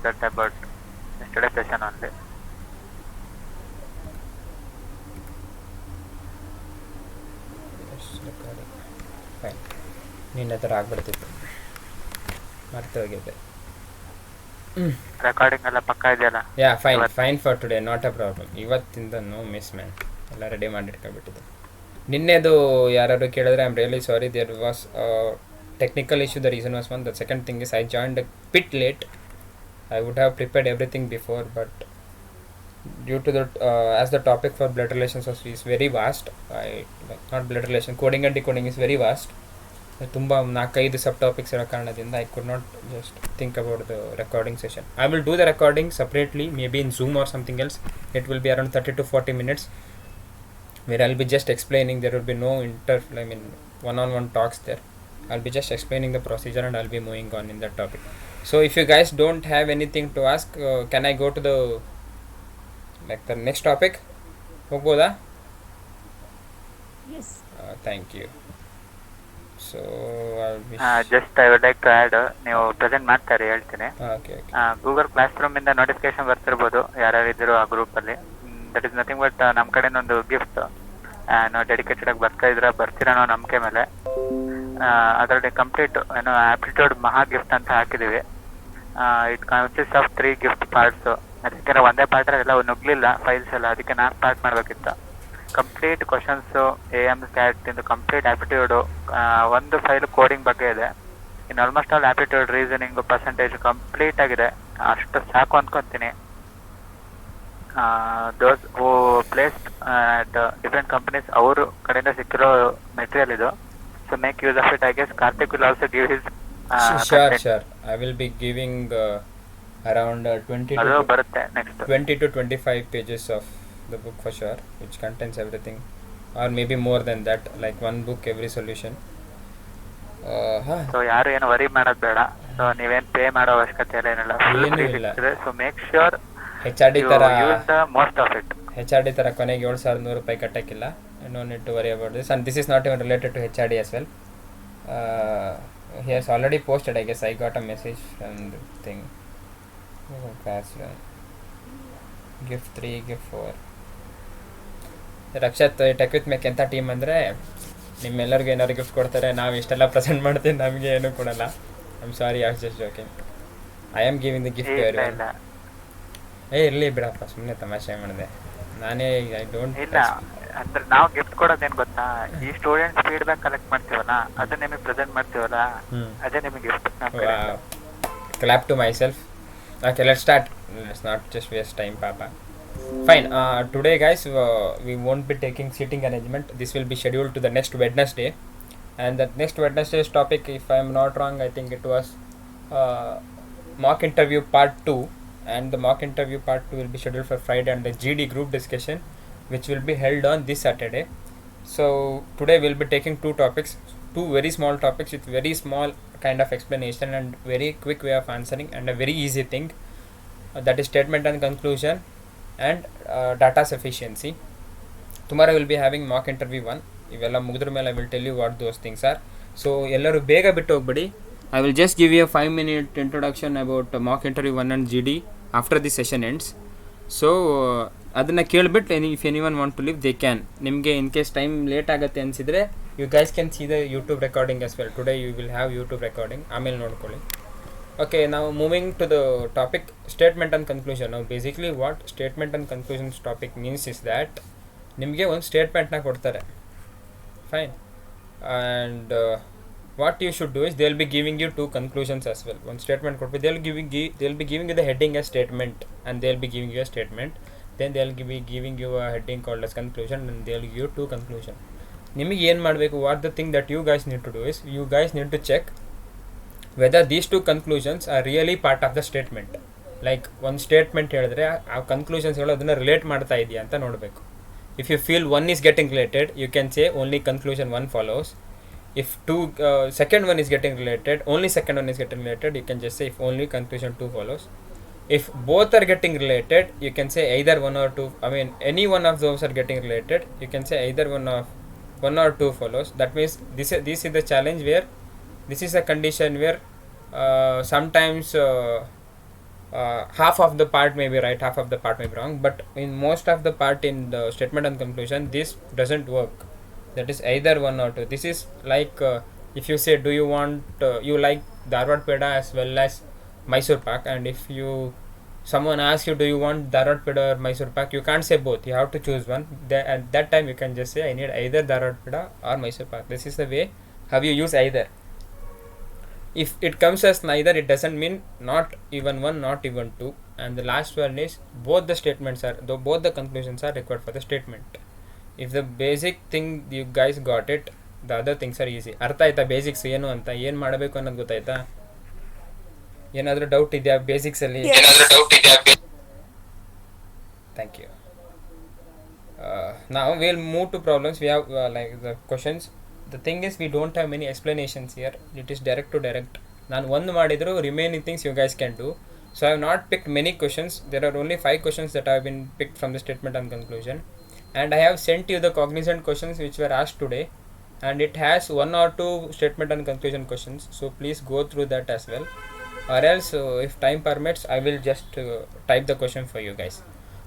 that about yesterday session only. Recording fine. ನಿನ್ನ ಹತ್ರ ಆಗ್ಬಿಡ್ತಿತ್ತು, ಮರ್ತು ಹೋಗಿದ್ದೆ. ರೆಕಾರ್ಡಿಂಗ್ ಎಲ್ಲ ಪಕ್ಕ ಇದೆಯಲ್ಲ? Yeah fine fine for today, not a problem. ಇವತ್ತಿಂದ ನೋ ಮಿಸ್ ಮ್ಯಾನ್, ಎಲ್ಲ ರೆಡಿ ಮಾಡಿಟ್ಕೊಬಿಟ್ಟಿದ್ದೆ. ನಿನ್ನೆದು ಯಾರು ಕೇಳಿದ್ರೆ I am really sorry, there was technical issue. The reason was one. The second thing is I joined bit late. I would have prepared everything before, but due to the as the topic for blood relations is very vast, not blood relation, coding and decoding is very vast. ತುಂಬ 4-5 ಸಬ್ topics ಇರೋ ಕಾರಣದಿಂದ I could not just think about the recording session. I will do the recording separately, may be in Zoom or something else. It will be around 30 to 40 minutes where I'll be just explaining. There will be no one-on-one talks there. I'll be just explaining the procedure and I'll be moving on in that topic. So if you guys don't have anything to ask, can I go to the next topic? ಹೋಗ್ಬೋದಾ? Yes. Thank you. So I'll be just I would like to add, ನೀವು present ಮಾಡ್ತಾರೆ ಹೇಳ್ತೀನಿ. okay. Google class ರೂಮಿಂದ notification ಬರ್ತಿರ್ಬೋದು ಯಾರ್ಯಾರು ಇದ್ರು ಆ ಗ್ರೂಪಲ್ಲಿ. ದಟ್ ಇಸ್ ನಥಿಂಗ್ ಬಟ್ ನಮ್ಮ ಕಡೆಯಿಂದ ಒಂದು ಗಿಫ್ಟ್. ನಾವು ಡೆಡಿಕೇಟೆಡ್ ಆಗಿ ಬರ್ತೀರಾ ಅನ್ನೋ ನಂಬಿಕೆ ಮೇಲೆ ಅದರಲ್ಲಿ ಕಂಪ್ಲೀಟ್ ಆಪ್ಟಿಟ್ಯೂಡ್ ಮಹಾ ಗಿಫ್ಟ್ ಅಂತ ಹಾಕಿದ್ದೀವಿ. It consist of 3 gift parts. ಅದಕ್ಕೆ ನಾವು ಒಂದೇ ಪಾರ್ಟ್ ಎಲ್ಲ ನುಗ್ಲಿಲ್ಲ ಫೈಲ್ಸ್ ಎಲ್ಲ, ಅದಕ್ಕೆ 4 ಪಾರ್ಟ್ ಮಾಡಬೇಕಿತ್ತು. ಕಂಪ್ಲೀಟ್ ಕ್ವಶನ್ಸು, AM ಕ್ಯಾಟ್ ಇಂದು ಕಂಪ್ಲೀಟ್ ಆಪ್ಟಿಟ್ಯೂಡು, ಒಂದು ಫೈಲ್ ಕೋಡಿಂಗ್ ಬಗ್ಗೆ ಇದೆ. ಇನ್ನು almost all aptitude, reasoning, percentage complete ಆಗಿದೆ. ಅಷ್ಟು ಸಾಕು ಅಂದ್ಕೊತೀನಿ. Those who placed at different companies ಅವ್ರ ಕಡೆಯಿಂದ ಸಿಕ್ಕಿರೋ ಮೆಟೀರಿಯಲ್ ಇದು. So make use of it. I guess Karthik will also give his. Sure. I will be giving around 20 to 25 pages of the book for sure, which contains everything, or maybe more than that, like one book every solution. So ಯಾರು ಏನು worry ಮಾಡೋದು ಬೇಡ. So ನೀವೇನು pay ಮಾಡೋ ಅವಶ್ಯಕತೆ ಏನಿಲ್ಲ. So make sure HRD ತರ use the most of it. HRD ತರ ಕೊನೆಗೆ 7,100 ರೂಪಾಯಿ ಕಟ್ಟಕ್ಕಿಲ್ಲ. No need to worry about this, and this is not even related to HRD as well. He has already posted, I guess. I got a message from the thing. Gift 3, gift 4. Rakshath tech with make ಎಂಥ team ಅಂದರೆ, ನಿಮ್ಮೆಲ್ಲರಿಗೂ ಏನಾದ್ರು gift ಕೊಡ್ತಾರೆ, ನಾವು ಇಷ್ಟೆಲ್ಲ present ಮಾಡ್ತೀವಿ, ನಮಗೆ ಏನೂ ಕೊಡಲ್ಲ. I am sorry, I was just joking. I am giving the gift. ಇರಲಿ ಬಿಡಪ್ಪ, ಸುಮ್ಮನೆ ತಮಾಷೆ ಮಾಡಿದೆ ನಾನೇ. ಐ ಡೋಂಟ್ ಇಲ್ಲ ಅಂದ್ರೆ ನಾವು ಗಿಫ್ಟ್ ಕೊಡೋದೇನು ಗೊತ್ತಾ, ಈ ಸ್ಟೂಡೆಂಟ್ಸ್ ಫೀಡ್ಬ್ಯಾಕ್ ಕಲೆಕ್ಟ್ ಮಾಡ್ತೀವಲ್ಲ, ಅದನ್ನ ನಿಮಗೆ ಪ್ರೆಸೆಂಟ್ ಮಾಡ್ತೀವಲ್ಲ, ಅದೇ ನಿಮಗೆ gift. Clap to myself. Okay, let's start. Let's not just waste time, Papa. Fine. Today, guys, we won't be taking seating arrangement. This will be scheduled to the next Wednesday. And that next Wednesday's topic, if I am not wrong, I think it was mock interview part 2. And the mock interview part 2 will be scheduled for Friday, and the GD group discussion, which will be held on this Saturday. So today we'll be taking 2 topics, 2 very small topics with very small kind of explanation and very quick way of answering, and a very easy thing, that is statement and conclusion and data sufficiency. Tomorrow we'll be having mock interview 1. Ivella mugidra mele I will tell you what those things are. So ellaru bega bittu hogbidi. I will just give you a 5-minute introduction about mock interview 1 and GD after the session ends. So ಅದನ್ನು ಕೇಳಿಬಿಟ್ಟು if anyone want to leave they can. ನಿಮಗೆ in case time late ಆಗುತ್ತೆ ಅನಿಸಿದರೆ you guys can see the YouTube recording as well. Today you will have YouTube recording, ಆಮೇಲೆ ನೋಡ್ಕೊಳ್ಳಿ. Okay, ನಾವು moving to the topic statement and conclusion. ನಾವು basically what statement and conclusions topic means is that ನಿಮಗೆ ಒಂದು ಸ್ಟೇಟ್ಮೆಂಟ್ನ ಕೊಡ್ತಾರೆ, fine, and what you should do is they'll be giving you 2 conclusions as well. One statement could be they'll be giving you the heading as statement, and they'll be giving you a statement. Then they'll be giving you a heading called as conclusion, and they'll give you 2 conclusion. ನಿಮಗೆ ಏನು ಮಾಡಬೇಕು, what the thing that you guys need to do is you guys need to check whether these 2 conclusions are really part of the statement. Like ಒಂದು statement ಹೇಳಿದ್ರೆ ಆ ಕನ್ಕ್ಲೂಷನ್ಸ್ಗಳು ಅದನ್ನು relate ಮಾಡ್ತಾ ಇದೆಯಾ ಅಂತ ನೋಡಬೇಕು. If you feel one is getting related, you can say only conclusion 1 follows. If second one is getting related, only second one is getting related, you can just say if only conclusion 2 follows. If both are getting related, you can say either 1 or 2. I mean, any one of those are getting related, you can say either 1 or 2 follows. That means this is the challenge where this is a condition where sometimes half of the part may be right, half of the part may be wrong, but in most of the part in the statement and conclusion this doesn't work. That is either one or two. This is like if you say do you want you like Dharwad Peda as well as Mysore Pak, and if you someone asks you do you want Dharwad Peda or Mysore Pak, you can't say both, you have to choose one. At that time you can just say I need either Dharwad Peda or Mysore Pak. This is the way how you use either. If it comes as neither, it doesn't mean not even one, not even two. And the last one is both the statements are, though both the conclusions are required for the statement. If the basic thing you guys got it, the other things are easy. ಅರ್ಥ ಆಯ್ತಾ basics ಏನು ಅಂತ, ಏನು ಮಾಡಬೇಕು ಅನ್ನೋದು ಗೊತ್ತಾಯ್ತಾ? ಏನಾದರೂ doubt ಇದೆಯಾ ಬೇಸಿಕ್ಸಲ್ಲಿ? Thank you. Now we'll move to problems. We have like the questions. The thing is we don't have many explanations here. It is direct to direct. ನಾನು ಒಂದು ಮಾಡಿದ್ರು remaining things you guys can do. So I have not picked many questions. There are only 5 questions that have been picked from the statement and conclusion. And I have sent you the cognizant questions which were asked today. And it has 1 or 2 statement and conclusion questions. So please go through that as well. Or else if time permits, I will just type the question for you guys.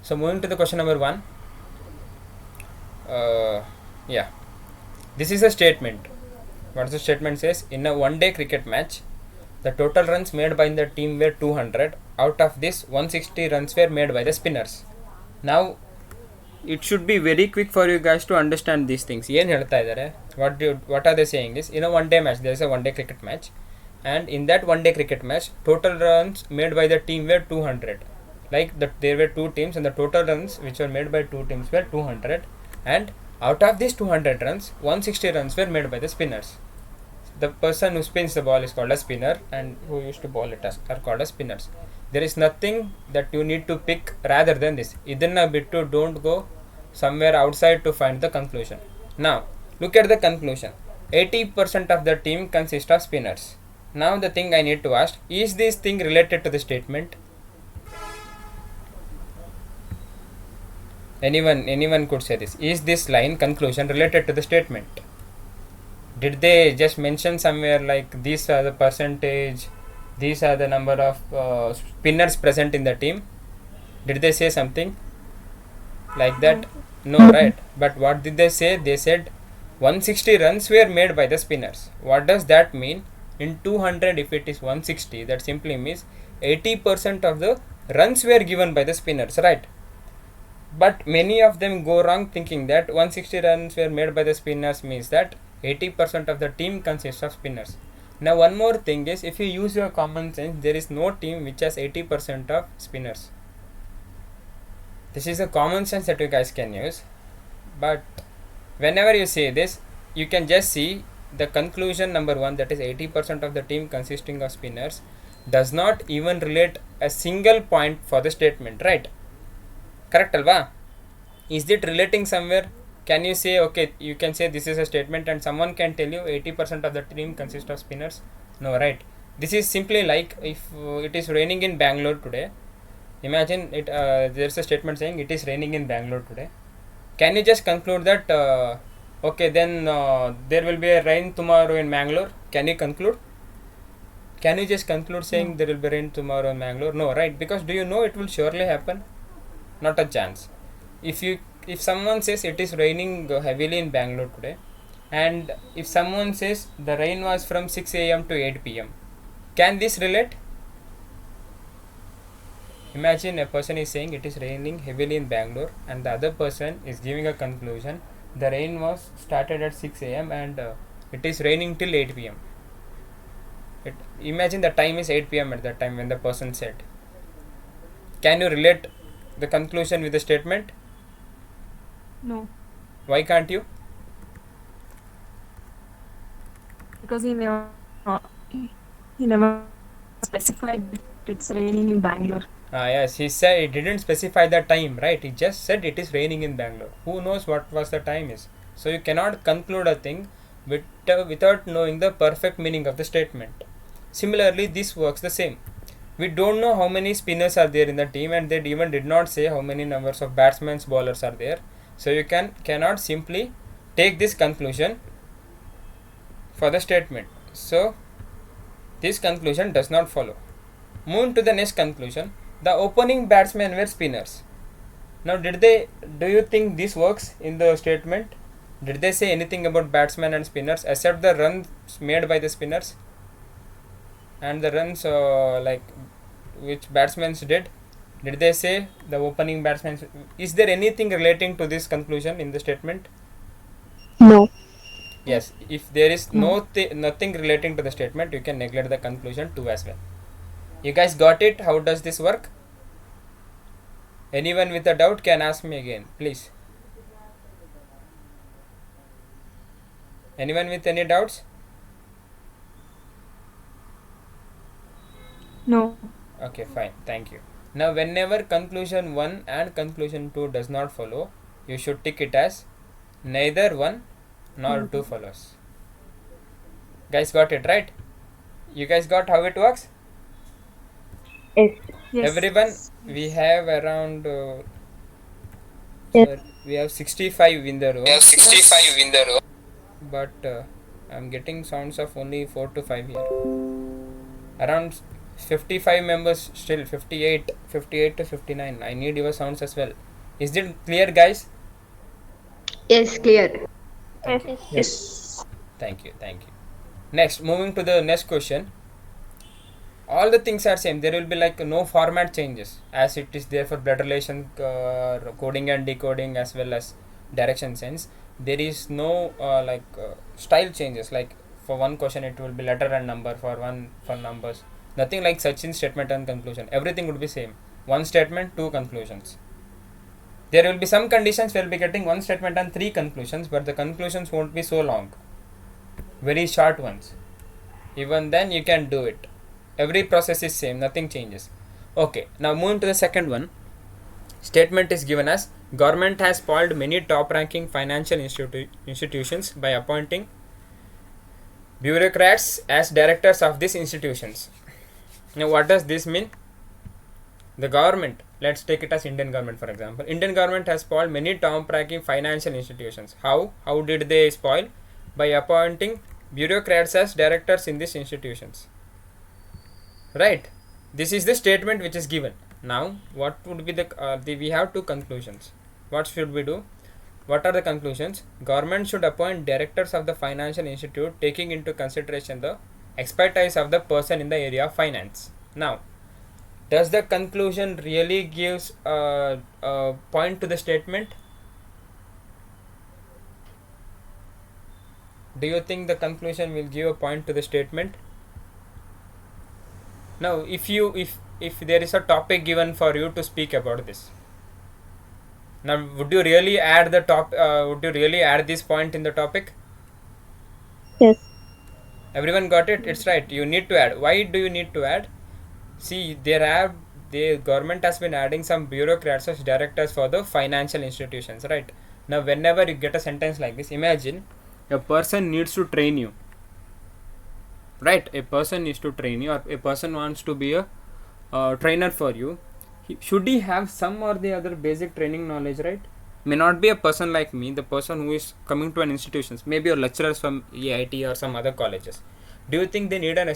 So moving to the question number 1. Yeah. This is a statement. What the statement says? In a one-day cricket match, the total runs made by the team were 200. Out of this, 160 runs were made by the spinners. Now, it should be very quick for you guys to understand these things. What are they saying is, in a one-day match, there is a one-day cricket match. And in that one-day cricket match, total runs made by the team were 200. Like there were 2 teams and the total runs which were made by 2 teams were 200. And out of these 200 runs, 160 runs were made by the spinners. The person who spins the ball is called a spinner, and who used to bowl it are called as spinners. There is nothing that you need to pick rather than this. Idanna bittu don't go somewhere outside to find the conclusion. Now, look at the conclusion. 80% of the team consists of spinners. Now the thing I need to ask, is this thing related to the statement? Anyone could say this. Is this line conclusion related to the statement? Did they just mention somewhere like these are the percentage, these are the number of spinners present in the team? Did they say something like that? No, right? But what did they say? They said 160 runs were made by the spinners. What does that mean? In 200, if it is 160, that simply means 80% of the runs were given by the spinners, right? But many of them go wrong thinking that 160 runs were made by the spinners means that 80% of the team consists of spinners. Now one more thing is, if you use your common sense, there is no team which has 80% of spinners. This is a common sense that you guys can use. But whenever you say this, you can just see the conclusion number 1, that is 80% of the team consisting of spinners, does not even relate a single point for the statement, right? Correct alva? Is it relating somewhere? Can you say, okay, you can say this is a statement and someone can tell you 80% of the team consists of spinners? No, right? This is simply like if it is raining in Bangalore today. Imagine it. There's a statement saying it is raining in Bangalore today. Can you just conclude that, okay, then there will be a rain tomorrow in Bangalore? Can you conclude? Can you just conclude saying there will be rain tomorrow in Bangalore? No, right? Because do you know it will surely happen? Not a chance. If someone says it is raining heavily in Bangalore today, and if someone says the rain was from 6 a.m. to 8 p.m., can this relate? Imagine a person is saying it is raining heavily in Bangalore, and the other person is giving a conclusion. The rain was started at 6 a.m. and it is raining till 8 p.m. Imagine the time is 8 p.m. at that time when the person said. Can you relate the conclusion with the statement? No. Why can't you? Because he never specified it's raining in Bangalore. Yes, he said he didn't specify the time, right? He just said it is raining in Bangalore. Who knows what was the time is? So you cannot conclude a thing without knowing the perfect meaning of the statement. Similarly, this works the same. We don't know how many spinners are there in the team, and they even did not say how many numbers of batsmen, bowlers are there. So you cannot simply take this conclusion for the statement. So this conclusion does not follow. Moving to the next conclusion, the opening batsmen were spinners. Now, do you think this works in the statement? Did they say anything about batsmen and spinners except the runs made by the spinners and the runs which batsmen did? Did they say the opening batsmen? Is there anything relating to this conclusion in the statement? No. Yes. If there is nothing relating to the statement, you can neglect the conclusion too as well. You guys got it? How does this work? Anyone with a doubt can ask me again, please. Anyone with any doubts? No. Okay, fine. Thank you. Now, whenever conclusion 1 and conclusion 2 does not follow, you should tick it as neither 1 nor 2 follows. Guys got it, right? You guys got how it works? Yes. Yes. Everyone, we have around Yes. we have 65 in the room. But I'm getting sounds of only 4 to 5 here. Around 55 members still, 58 to 59. I need your sounds as well. Is it clear, guys? Yes, clear. Thank you. Yes. Thank you. Next, moving to the next question. All the things are same. There will be like no format changes as it is there for blood relation, coding and decoding as well as direction sense. There is no style changes. Like for one question it will be letter and number, for numbers. Nothing like such in statement and conclusion. Everything would be same. One statement, 2 conclusions. There will be some conditions we will be getting 1 statement and 3 conclusions, but the conclusions won't be so long. Very short ones. Even then you can do it. Every process is same, nothing changes. Okay, now moving to the second one. Statement is given as government has spoiled many top ranking financial institutions by appointing bureaucrats as directors of these institutions. Now what does this mean? The government, let's take it as Indian government for example. Indian government has spoiled many top ranking financial institutions. How did they spoil? By appointing bureaucrats as directors in these institutions. Right, this is the statement which is given. Now what would be we have 2 conclusions. What should we do? What are the conclusions? Government should appoint directors of the financial institute taking into consideration the expertise of the person in the area of finance. Now, does the conclusion really gives a point to the statement? Do you think the conclusion will give a point to the statement? Now, if there is a topic given for you to speak about this, now would you really add this point in the topic? Yes. Everyone got it? It's right. You need to add. Why do you need to add? See, the government has been adding some bureaucrats as directors for the financial institutions, right? Now, whenever you get a sentence like this, imagine a person needs to train you. Right, a person needs to train you, or a person wants to be a trainer for you. Should he have some or the other basic training knowledge, right? May not be a person like me, the person who is coming to an institution, maybe your lecturers from EIT or some other colleges. Do you think they need an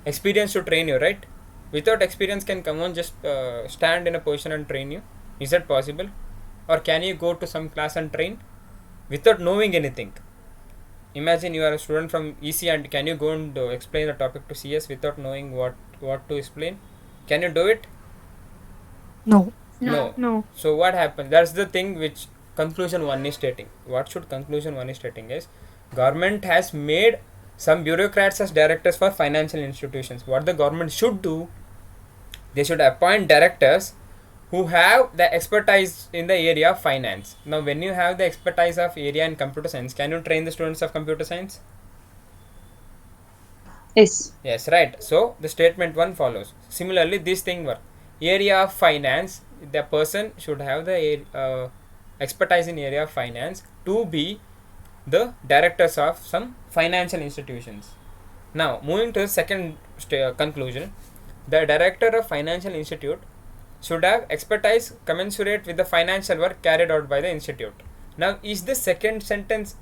experience to train you, right? Without experience, can someone just stand in a position and train you? Is that possible? Or can you go to some class and train without knowing anything? Imagine you are a student from EC and can you go and explain the topic to CS without knowing what to explain? Can you do it? No. No. So what happens? That's the thing which conclusion 1 is stating. What should conclusion 1 is stating is government has made some bureaucrats as directors for financial institutions. What the government should do, they should appoint directors who have the expertise in the area of finance. Now, when you have the expertise of area in computer science, can you train the students of computer science? Yes. Yes, right. So, the statement 1 follows. Similarly, this thing works. Area of finance, the person should have the expertise in area of finance to be the directors of some financial institutions. Now, moving to the second conclusion, the director of financial institute should have expertise commensurate with the financial work carried out by the institute. Now, is the second sentence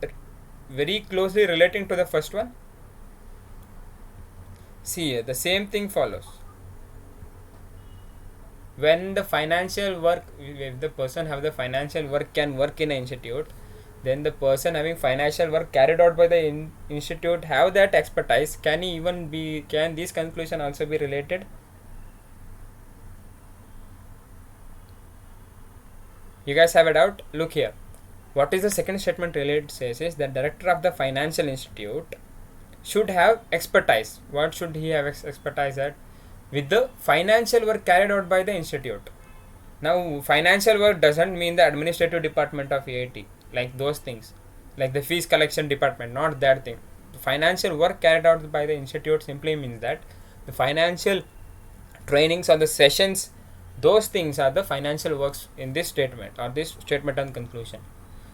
very closely relating to the first one? See, the same thing follows. When the financial work, if the person have the financial work can work in an institute, then the person having financial work carried out by the institute have that expertise. Can he even be? Can this conclusion also be related? You guys have a doubt? Look here. What is the second statement related says is that director of the financial institute should have expertise. What should he have expertise at? With the financial work carried out by the institute. Now, financial work doesn't mean the administrative department of AIT, like those things, like the fees collection department, not that thing. The financial work carried out by the institute simply means that the financial trainings or the sessions, those things are the financial works in this statement or this statement and conclusion.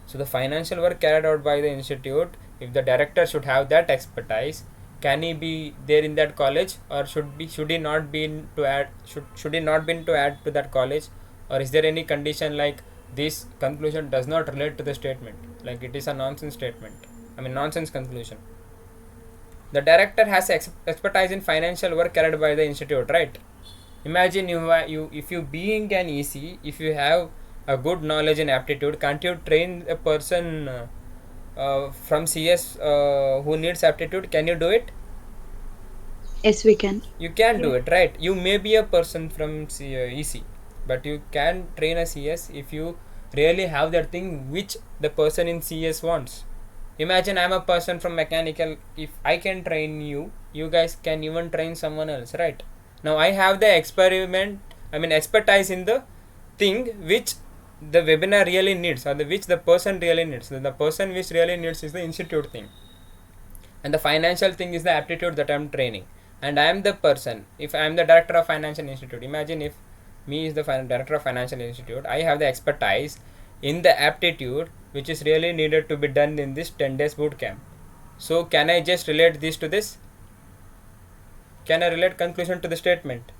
So the financial work carried out by the institute, if the director should have that expertise, can he be there in that college, or should he not be to add should he not be to add to that college, or is there any condition like this conclusion does not relate to the statement, like it is a nonsense statement, nonsense conclusion. The director has expertise in financial work carried by the institute, right? Imagine if you being an EC, if you have a good knowledge and aptitude, can't you train a person from CS who needs aptitude? Can you do it? Yes, we can. You can do it, right? You may be a person from EC, but you can train a CS if you really have that thing which the person in CS wants. Imagine I'm a person from mechanical. If I can train you, you guys can even train someone else, right? Now I have the expertise in the thing which the webinar really needs, or which the person really needs. The person which really needs is the institute thing, and the financial thing is the aptitude that I'm training. And I am the person. If I am the director of financial institute, imagine if me is the director of financial institute, I have the expertise in the aptitude which is really needed to be done in this 10 days boot camp. So can I just relate this to this? Can I relate conclusion to the statement?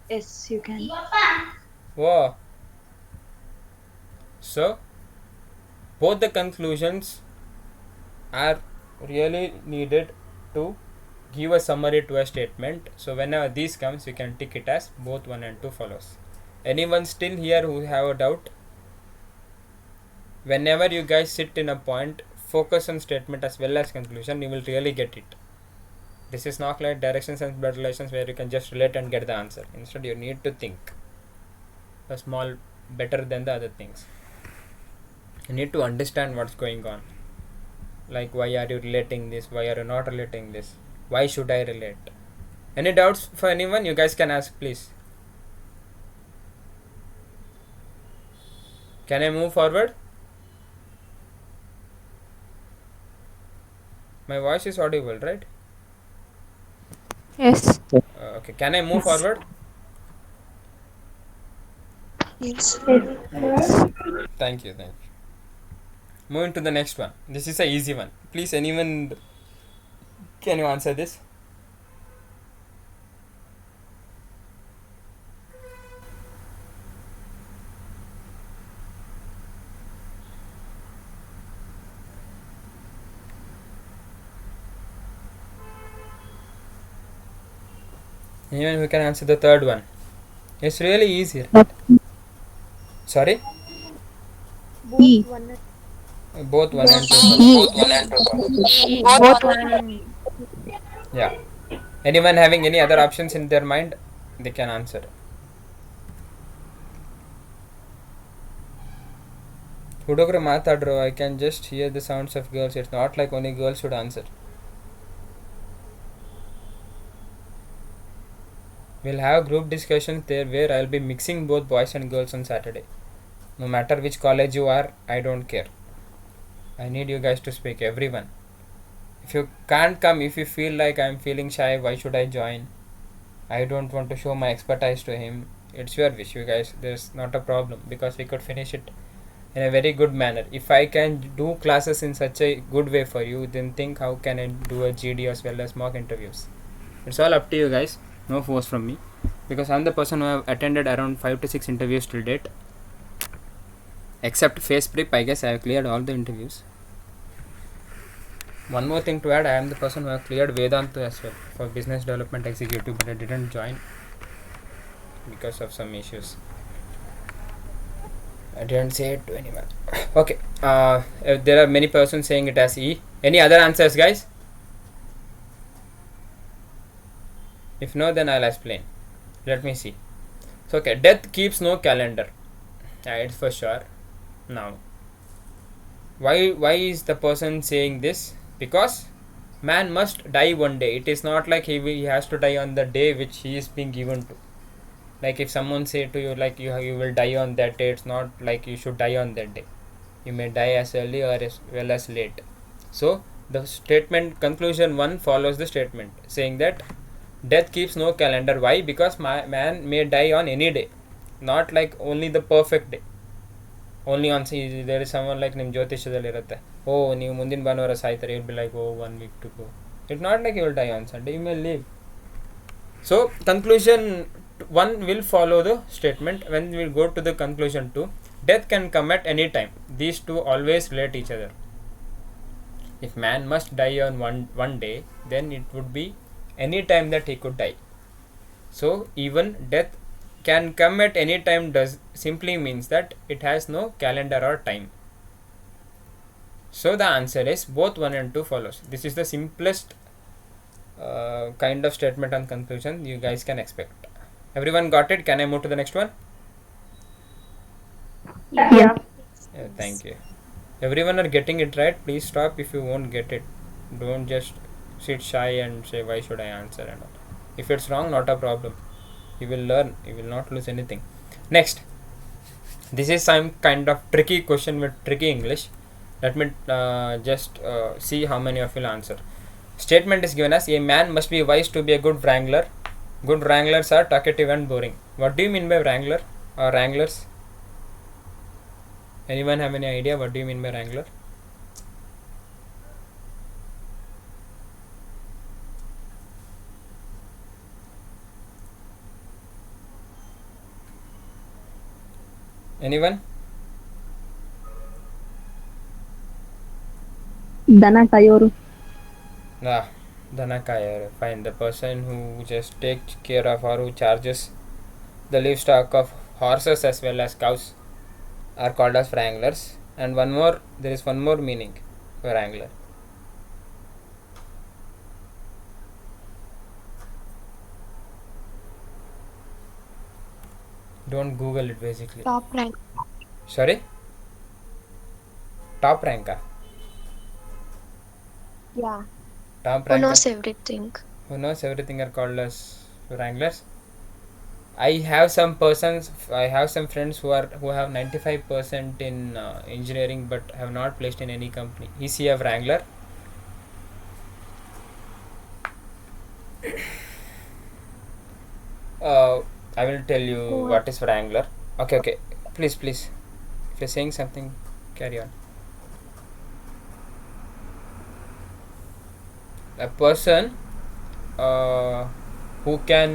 Yes, you can. Wow. So both the conclusions are really needed to give a summary to a statement. So whenever this comes, you can tick it as both 1 and 2 follows. Anyone still here who have a doubt? Whenever you guys sit in a point, focus on statement as well as conclusion, you will really get it. This is not like directions and blood relations where you can just relate and get the answer. Instead, you need to think a small better than the other things. You need to understand what's going on. Like, why are you relating this? Why are you not relating this? Why should I relate? Any doubts for anyone? You guys can ask, please. Can I move forward? My voice is audible, right? Yes. Okay. Can I move forward? Yes. Thank you. Moving to the next one. This is a easy one. Please, anyone, can you answer this? Anyone who can answer the third one? It's really easy. Right? Sorry? E. Both 1 and 2. Both one. Yeah. Anyone having any other options in their mind, they can answer. Hudogru matadro, I can just hear the sounds of girls. It's not like only girls should answer. We'll have group discussions there where I'll be mixing both boys and girls on Saturday. No matter which college you are, I don't care. I need you guys to speak, everyone. If you can't come, if you feel like I'm feeling shy, why should I join? I don't want to show my expertise to him. It's your wish, you guys. There's not a problem because we could finish it in a very good manner. If I can do classes in such a good way for you, then think how can I do a GD as well as mock interviews. It's all up to you guys. No force from me, because I'm the person who have attended around 5 to 6 interviews till date. Except face prep, I guess I have cleared all the interviews. One more thing to add, I am the person who have cleared Vedanta as well for business development executive, but I didn't join because of some issues. I didn't say it to anyone. Okay, there are many persons saying it as E. Any other answers, guys? If no, then I'll explain. Let me see. So, okay, death keeps no calendar. It's for sure. Now, why is the person saying this? Because man must die one day. It is not like he has to die on the day which he is being given to. Like if someone say to you like you will die on that day, it's not like you should die on that day. You may die as early or as well as late. So the statement conclusion 1 follows the statement saying that death keeps no calendar. Why? Because man may die on any day, not like only the perfect day. Only on there is someone like ನಿಮ್ಮ ಜ್ಯೋತಿಷ್ಯದಲ್ಲಿ ಇರುತ್ತೆ, ಓ ನೀವು ಮುಂದಿನ ಭಾನುವಾರ ಸಾಯ್ತಾರೆ, you'll be like, oh 1 week to go. It's not like you will die on Sunday, you may live. So conclusion 1 will follow the statement. When we will go to the conclusion 2, death can come at any time. These two always relate each other. If man must die on one day, then it would be any time that he could die. So even death can come at any time does simply means that it has no calendar or time. So the answer is both 1 and 2 follows. This is the simplest kind of statement on conclusion you guys can expect. Everyone got it? Can I move to the next one? Yeah. Thank you. Everyone are getting it right. Please stop if you won't get it. Don't just sit shy and say why should I answer and all. If it's wrong, not a problem. You will learn. You will not lose anything. Next, this is some kind of tricky question with tricky English. Let me just see how many of you will answer. Statement is given as a man must be wise to be a good wrangler. Good wranglers are talkative and boring. What do you mean by wrangler or wranglers? Anyone have any idea what do you mean by wrangler? Anyone? ದನ ಕಾಯೋರು. Dana Kayar. Fine. The person who just takes care of or who charges the livestock of horses as well as cows are called as wranglers. And one more, there is one more meaning for wrangler. Don't Google it basically. Top rank. Sorry? Top ranker. Yeah. Top Who ranker. knows everything. Who knows everything are called as wranglers. I have some friends who have 95% in engineering but have not placed in any company. Is he a wrangler? I will tell you what is wrangler. Okay. Please. If you're saying something, carry on. A person who can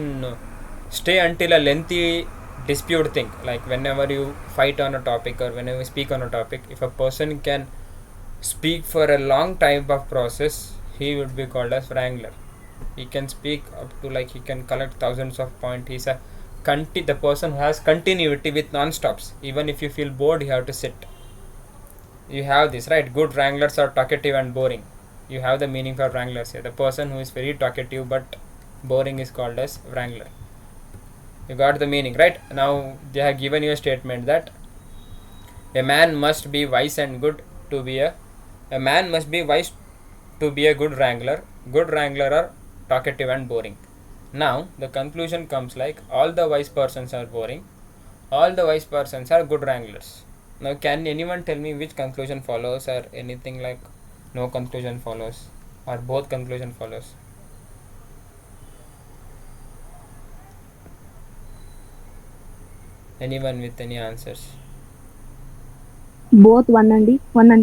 stay until a lengthy dispute thing, like whenever you fight on a topic or whenever you speak on a topic, if a person can speak for a long type of process, he would be called as wrangler. He can speak up to like he can collect thousands of points. He's the person who has continuity with non-stops. Even if you feel bored, you have to sit. You have this, right? Good wranglers are talkative and boring. You have the meaning for wranglers here. The person who is very talkative but boring is called as wrangler. You got the meaning, right? Now they have given you a statement that a man must be wise and good to be a man must be wise to be a good wrangler. Good wrangler are talkative and boring. Now the conclusion comes like all the wise persons are boring, all the wise persons are good wranglers. Now can anyone tell me which conclusion follows, or anything like no conclusion follows, or both conclusion follows? Anyone with any answers? Both 1 and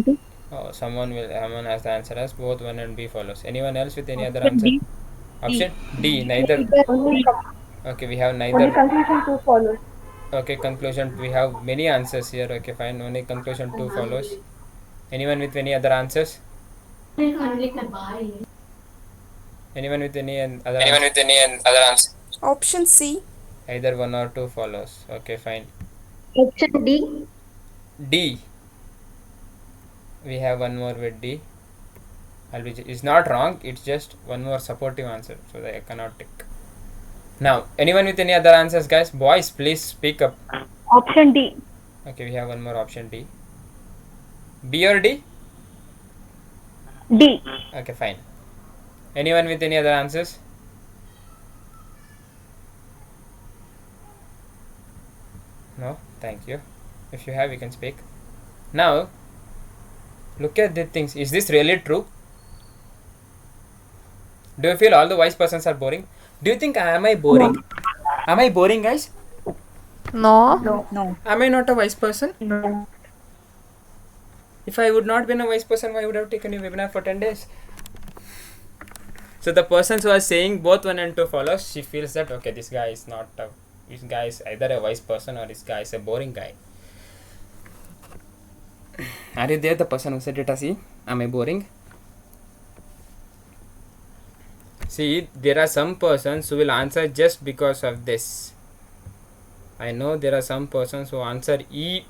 2. Oh, someone has the answer as both 1 and B follows. Anyone else with any other answer? Option D, neither. Okay, we have neither. Only conclusion 2 follows. Okay, conclusion, we have many answers here. Okay, fine, only conclusion 2 follows. Anyone with any other answers? Anyone with any other Anyone answer? with any other answer? Option C. Either one or two follows. Okay, fine. Option D. D. We have one more with D. It's not wrong. It's just one more supportive answer, so that I cannot tick. Now, anyone with any other answers, guys? Boys, please speak up. Option D. Okay, we have one more option D. B or D? D. Okay, fine. Anyone with any other answers? No? Thank you. If you have, you can speak. Now, look at the things. Is this really true? Do you feel all the wise persons are boring? Do you think am I boring? Am I boring, guys? No. No. Am I not a wise person? No. If I would not been a wise person, why would I have taken a webinar for 10 days? So the person who was saying both 1 and 2 follows, she feels that okay, this guy is not this guy is either a wise person or this guy is a boring guy. Are you there, the person who said it, Asi? Am I boring? See, there are some persons who will answer just because of this. I know there are some persons who answer E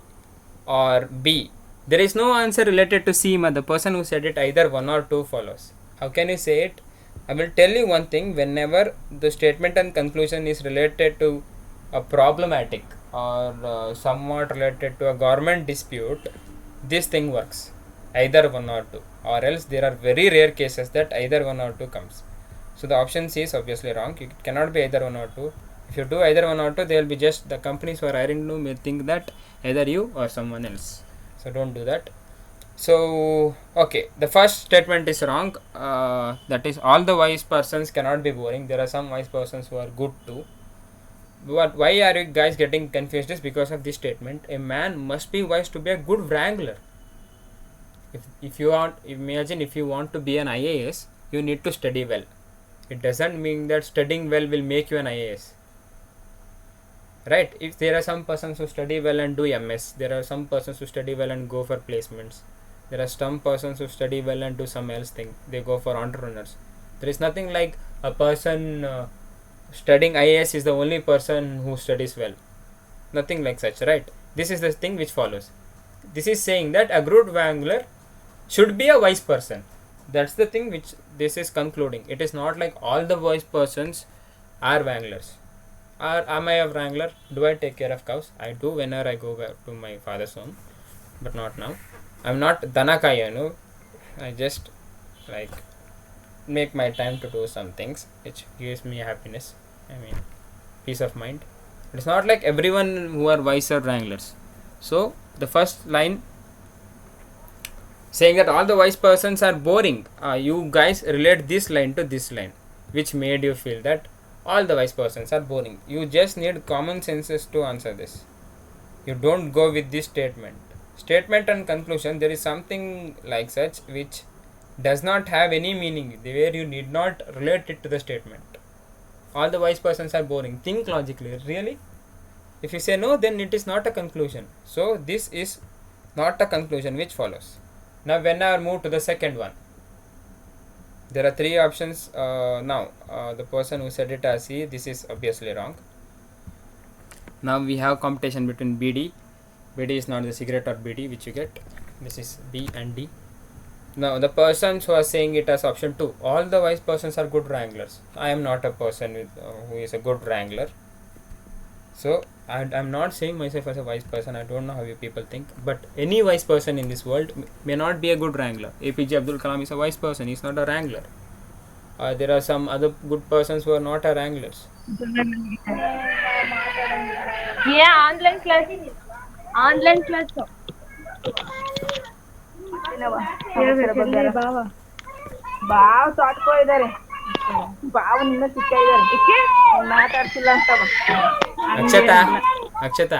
or B. There is no answer related to C, the person who said it either 1 or 2 follows. How can you say it? I will tell you one thing, whenever the statement and conclusion is related to a problematic or somewhat related to a government dispute, this thing works. Either 1 or 2. Or else there are very rare cases that either 1 or 2 comes. So the option C is obviously wrong. It cannot be either 1 or 2. If you do either 1 or 2, they will be just the companies who are hiring you may think that either you or someone else. So don't do that. So okay, the first statement is wrong. That is, all the wise persons cannot be boring. There are some wise persons who are good too. But why are you guys getting confused? Is because of this statement. A man must be wise to be a good wrangler. If you want, imagine if you want to be an IAS, you need to study well. It doesn't mean that studying well will make you an IAS. Right? If there are some persons who study well and do MS, there are some persons who study well and go for placements. There are some persons who study well and do some else thing. They go for entrepreneurs. There is nothing like a person studying IAS is the only person who studies well. Nothing like such, right? This is the thing which follows. This is saying that a good wrangler should be a wise person. That's the thing which this is concluding. It is not like all the wise persons are wranglers. Or am I a wrangler? Do I take care of cows? I do whenever I go back to my father's home, but not now. I'm not Dhanakaya, I just like make my time to do some things which gives me happiness. I mean, peace of mind. It's not like everyone who are wise are wranglers. So the first line saying that all the wise persons are boring. You guys relate this line to this line, which made you feel that all the wise persons are boring. You just need common senses to answer this. You don't go with this statement. Statement and conclusion, there is something like such which does not have any meaning, where you need not relate it to the statement. All the wise persons are boring. Think logically. Really? If you say no, then it is not a conclusion. So this is not a conclusion which follows. Now when I move to the second one, there are 3 options. Now the person who said it as C, this is obviously wrong. Now we have competition between BD. BD is not the cigarette or BD which you get. This is B and D. Now the persons who are saying it as option 2, all the wise persons are good wranglers. I am not a person with, who is a good wrangler. So I'm not saying myself as a wise person. I don't know how you people think, but any wise person in this world may not be a good wrangler. APJ Abdul Kalam is a wise person. He's not a wrangler. There are some other good persons who are not a wranglers. Yeah, online class. Online class. ಬಾವ್ ತೋಟಕೋ ಇದಾರೆ ಬಾವ್ ನಿನ್ನ ಚಿಕ್ಕ ಇದಾರೆ ಮಾತಾಡ್ತಿಲ್ಲ ಅಂತ ಅಕ್ಷತಾ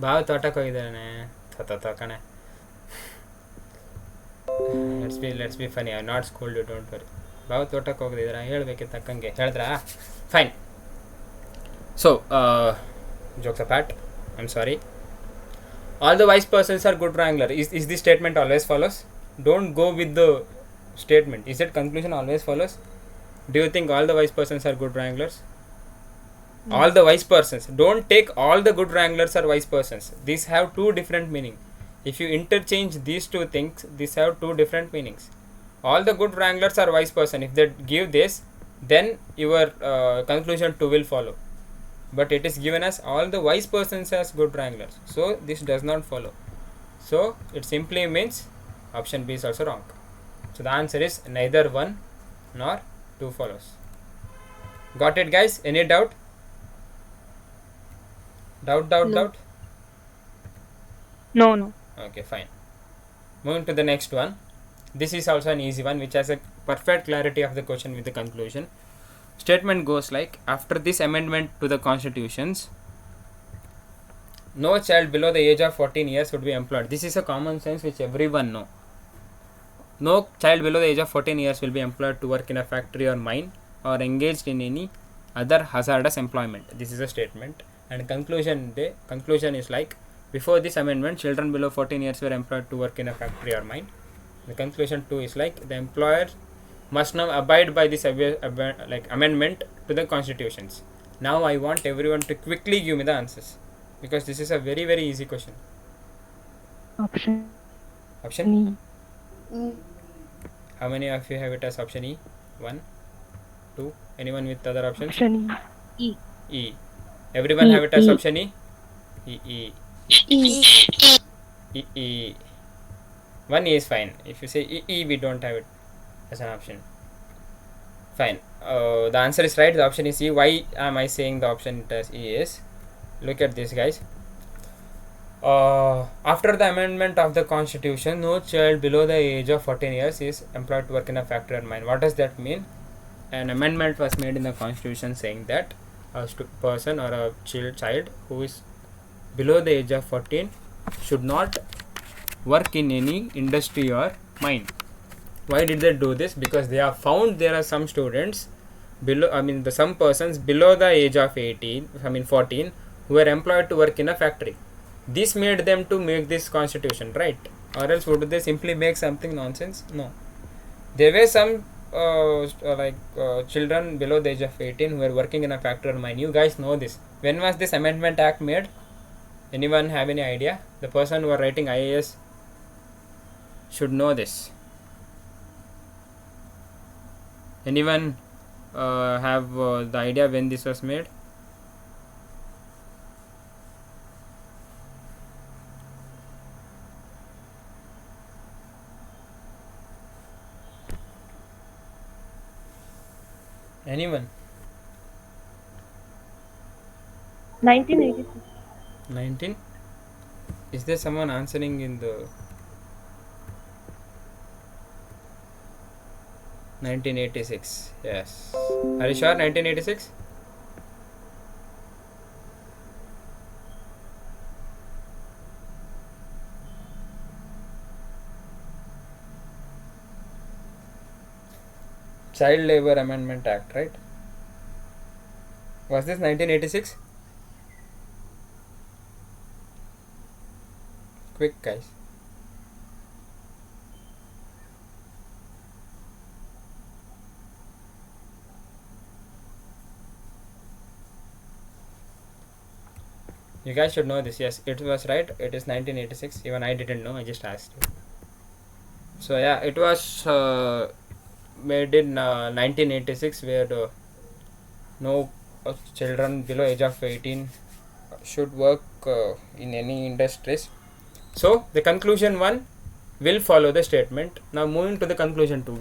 ಬಾವ ತೋಟಕ್ಕೆ ಹೋಗಿದ್ದಾನೆ ಕಣೆ. Let's be funny. I not schooled you, don't worry. ಬಾವ ತೋಟಕ್ಕೆ ಹೋಗಿದ್ದೀರಾ ಹೇಳ್ಬೇಕಿತ್ತು ತಕ್ಕಂಗೆ ಹೇಳಿದ್ರಾ? Fine. So jokes apart, I am sorry. All the wise persons are good wrangler. Is this statement always follows? don't go with the statement. Is it conclusion always follows? Do you think all the wise persons are good wranglers? All the wise persons. Don't take all the good wranglers are wise persons. These have two different meaning. If you interchange these two things, these have two different meanings. All the good wranglers are wise person. If they give this, then your conclusion 2 will follow. But it is given as all the wise persons as good wranglers. So this does not follow. So it simply means option B is also wrong. So the answer is neither 1 nor 2 follows. Got it, guys? Any doubt? Doubt? No. Okay, fine. Moving to the next one. This is also an easy one which has a perfect clarity of the question with the conclusion. Statement goes like, after this amendment to the constitutions, no child below the age of 14 years would be employed. This is a common sense which everyone know. No child below the age of 14 years will be employed to work in a factory or mine or engaged in any other hazardous employment. This is a statement. And conclusion is like, before this amendment, children below 14 years were employed to work in a factory or mine. The conclusion 2 is like, the employer must now abide by this amendment to the constitutions. Now I want everyone to quickly give me the answers, because this is a very, very easy question. Option E. How many of you have it as option E? 1, 2. Anyone with other options? Option E. E. Everyone have it as option E? E. E. 1 is fine. If you say E, we don't have it as an option. Fine. The answer is right. The option is E. Why am I saying the option as E is? Look at this, guys. After the amendment of the constitution, no child below the age of 14 years is employed to work in a factory or mine. What does that mean? An amendment was made in the constitution saying that a person or a child who is below the age of 14 should not work in any industry or mine. Why did they do this? Because they have found there are some students some persons below the age of 14 who were employed to work in a factory. This made them to make this constitution, right? Or else would they simply make something nonsense? No. There were some children below the age of 18 who were working in a factory or mine. You guys know this. When was this amendment act made? Anyone have any idea? The person who are writing IAS should know this. Anyone have the idea when this was made? Anyone? 1986. 19? Is there someone answering in the 1986? Yes. Are you sure 1986? Child Labor Amendment Act, right? Was this 1986? Quick, guys. You guys should know this. Yes, it was right. It is 1986. Even I didn't know. I just asked you. So yeah, it was made in 1986, where no children below age of 18 should work in any industries. So the conclusion 1 will follow the statement. Now moving to the conclusion 2.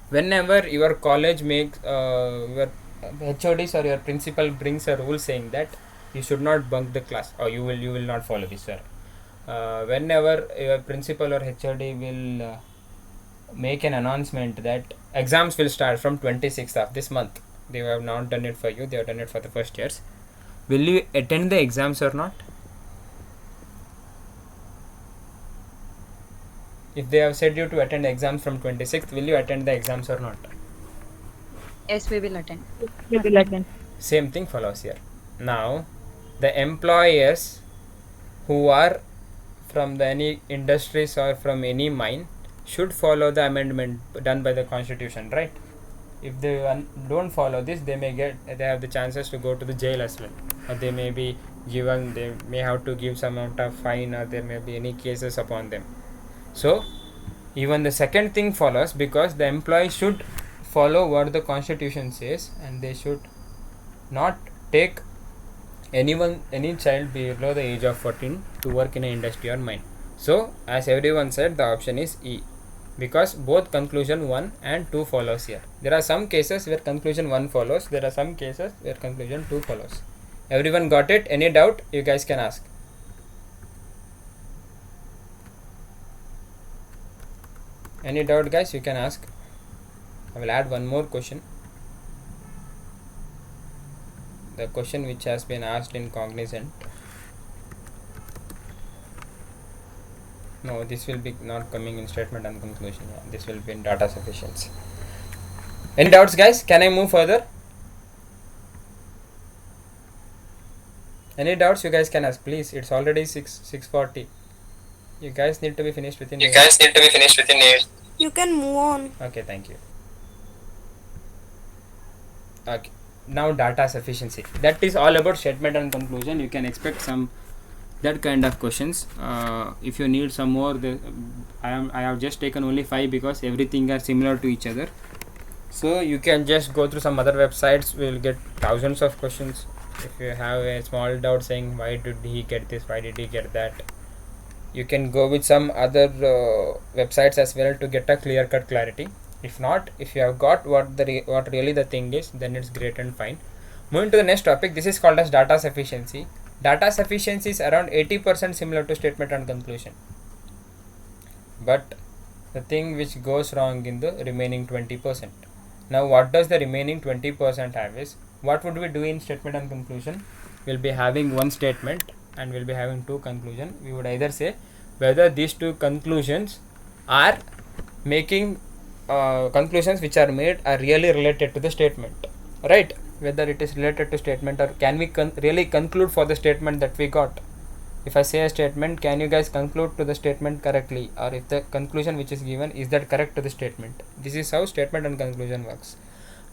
Whenever your college makes your HODs or your principal brings a rule saying that you should not bunk the class, or you will not follow this, sir. Whenever your principal or HOD will make an announcement that exams will start from 26th of this month, they have not done it for you, they have done it for the first years. Will you attend the exams or not? If they have said you to attend exams from 26th, will you attend the exams or not? Yes, we will attend. We will attend. Same thing follows here. Now, the employers who are from the any industries or from any mine should follow the amendment done by the constitution, right? If they don't follow this, they have the chances to go to the jail as well, or they may be given, they may have to give some amount of fine, or there may be any cases upon them. So even the second thing follows, because the employee should follow what the constitution says, and they should not take any child below the age of 14 to work in an industry or mine. So as everyone said, the option is E, because both conclusion 1 and 2 follows here. There are some cases where conclusion 1 follows, there are some cases where conclusion 2 follows. Everyone got it? Any doubt? You guys can ask. Any doubt, guys? You can ask. I will add one more question. The question which has been asked in Cognizant. No, this will be not coming in statement and conclusion. Yeah, this will be in data sufficiency. Any doubts, guys? Can I move further? Any doubts? You guys can ask, please. It's already 6:40. You guys need to be finished within. You can move on. Okay, thank you. Okay, now data sufficiency. That is all about statement and conclusion. You can expect some that kind of questions. If you need some more, I have just taken only 5 because everything are similar to each other. So you can just go through some other websites. We'll get thousands of questions. If you have a small doubt saying why did he get this, why did he get that, you can go with some other websites as well to get a clear-cut clarity. If not, if you have got what really the thing is, then it's great and fine. Moving to the next topic, this is called as data sufficiency. Data sufficiency is around 80% similar to statement and conclusion. But the thing which goes wrong in the remaining 20%. Now what does the remaining 20% have is, what would we do in statement and conclusion? We'll be having one statement and we'll be having 2 conclusions. We would either say whether these 2 conclusions are making conclusions which are made are really related to the statement, right? Whether it is related to statement, or can we really conclude for the statement that we got. If I say a statement, can you guys conclude to the statement correctly, or if the conclusion which is given, is that correct to the statement? This is how statement and conclusion works.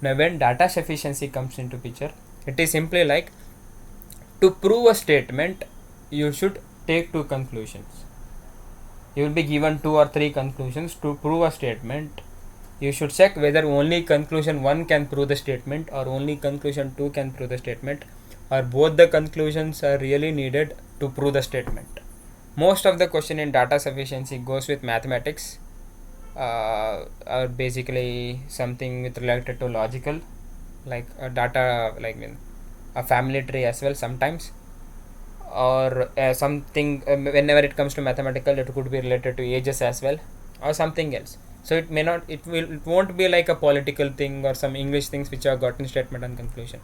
Now when data sufficiency comes into picture, it is simply like, to prove a statement you should take 2 conclusions. You will be given 2 or 3 conclusions. To prove a statement, you should check whether only conclusion 1 can prove the statement, or only conclusion 2 can prove the statement, or both the conclusions are really needed to prove the statement. Most of the question in data sufficiency goes with mathematics, or basically something with related to logical, like a data, like a family tree as well sometimes, or something whenever it comes to mathematical, it could be related to ages as well, or something else. So it may not, it won't be like a political thing or some English things which are got in statement and conclusion.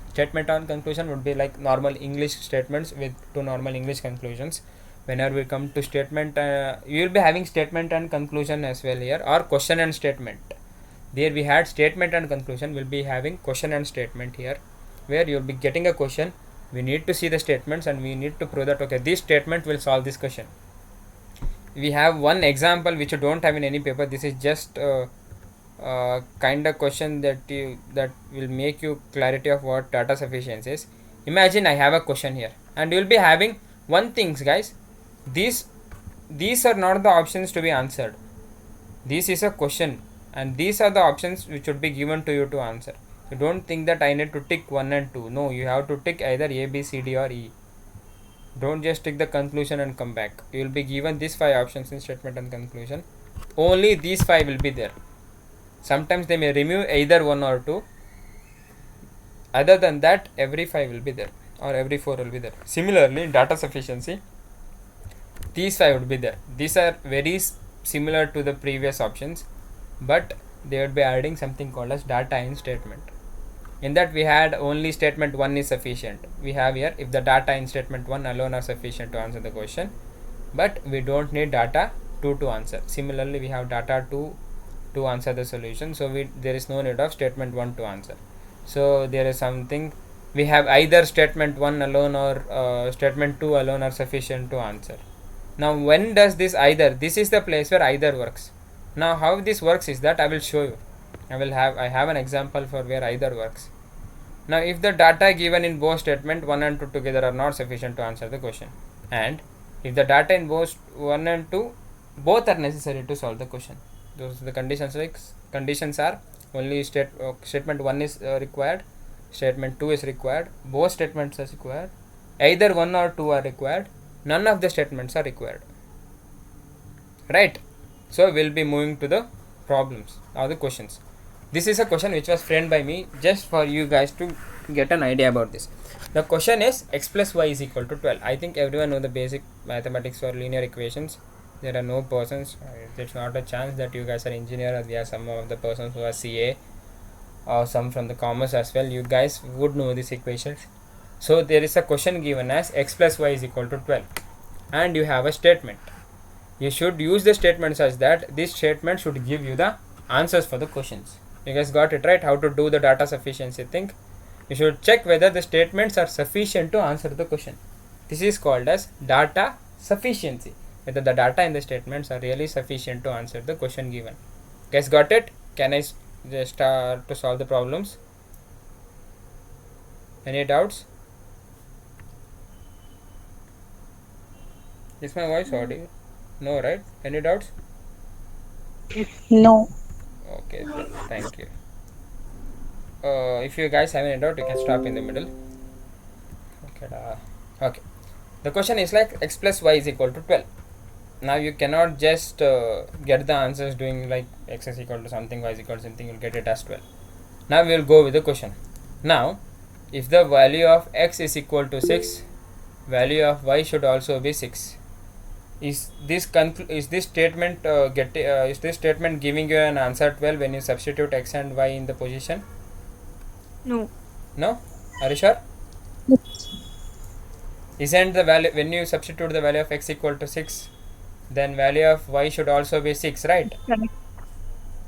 Statement and conclusion would be like normal English statements with 2 normal English conclusions. Whenever we come to statement, you will be having statement and conclusion as well here, or question and statement. There we had statement and conclusion, we'll be having question and statement here, where you'll be getting a question. We need to see the statements and we need to prove that okay, this statement will solve this question. We have one example which you don't have in any paper. This is just kind of question that will make you clarity of what data sufficiency is. Imagine I have a question here, and you will be having one things, guys. These are not the options to be answered. This is a question, and these are the options which should be given to you to answer. So don't think that I need to tick 1 and 2. No, you have to tick either A, B, C, D or E. Don't just tick the conclusion and come back. You will be given these 5 options in statement and conclusion. Only these 5 will be there. Sometimes they may remove either 1 or 2. Other than that, every 5 will be there, or every 4 will be there. Similarly, in data sufficiency, these 5 would be there. These are very similar to the previous options, but they would be adding something called as data in statement. In that we had only statement 1 is sufficient. We have here, if the data in statement 1 alone are sufficient to answer the question, but we don't need data 2 to answer. Similarly, we have data 2 to answer the solution, so there is no need of statement 1 to answer. So there is something, we have either statement 1 alone or statement 2 alone are sufficient to answer. Now when does this either, this is the place where either works. Now how this works is that I will show you. I have an example for where either works. Now if the data given in both statement 1 and 2 together are not sufficient to answer the question, and if the data in both 1 and 2 both are necessary to solve the question, those are the conditions. Like conditions are only statement 1 is required, statement 2 is required, both statements are required, either 1 or 2 are required, none of the statements are required, right? So we'll be moving to the problems or the questions. This is a question which was framed by me just for you guys to get an idea about this. The question is x plus y is equal to 12. I think everyone know the basic mathematics for linear equations. There are no persons, there's not a chance that you guys are engineer or there are some of the persons who are CA or some from the commerce as well. You guys would know these equations. So there is a question given as x plus y is equal to 12 and you have a statement. You should use the statement such that this statement should give you the answers for the questions. You guys got it right? How to do the data sufficiency thing? You should check whether the statements are sufficient to answer the question. This is called as data sufficiency. Whether the data in the statements are really sufficient to answer the question given. Guys got it? Can I just start to solve the problems? Any doubts? Is my voice audible? No, right? Any doubts? No. Okay, thank you. If you guys have any doubt, you can stop in the middle. Okay. The question is like x plus y is equal to 12. Now you cannot just get the answers doing like x is equal to something, y is equal to something, you'll get it as 12. Now we will go with the question. Now, if the value of x is equal to 6, value of y should also be 6. Is this statement giving you an answer 12 when you substitute x and y in the position? No. No? Are you sure? Isn't the value, when you substitute the value of x equal to 6, then value of y should also be 6, right?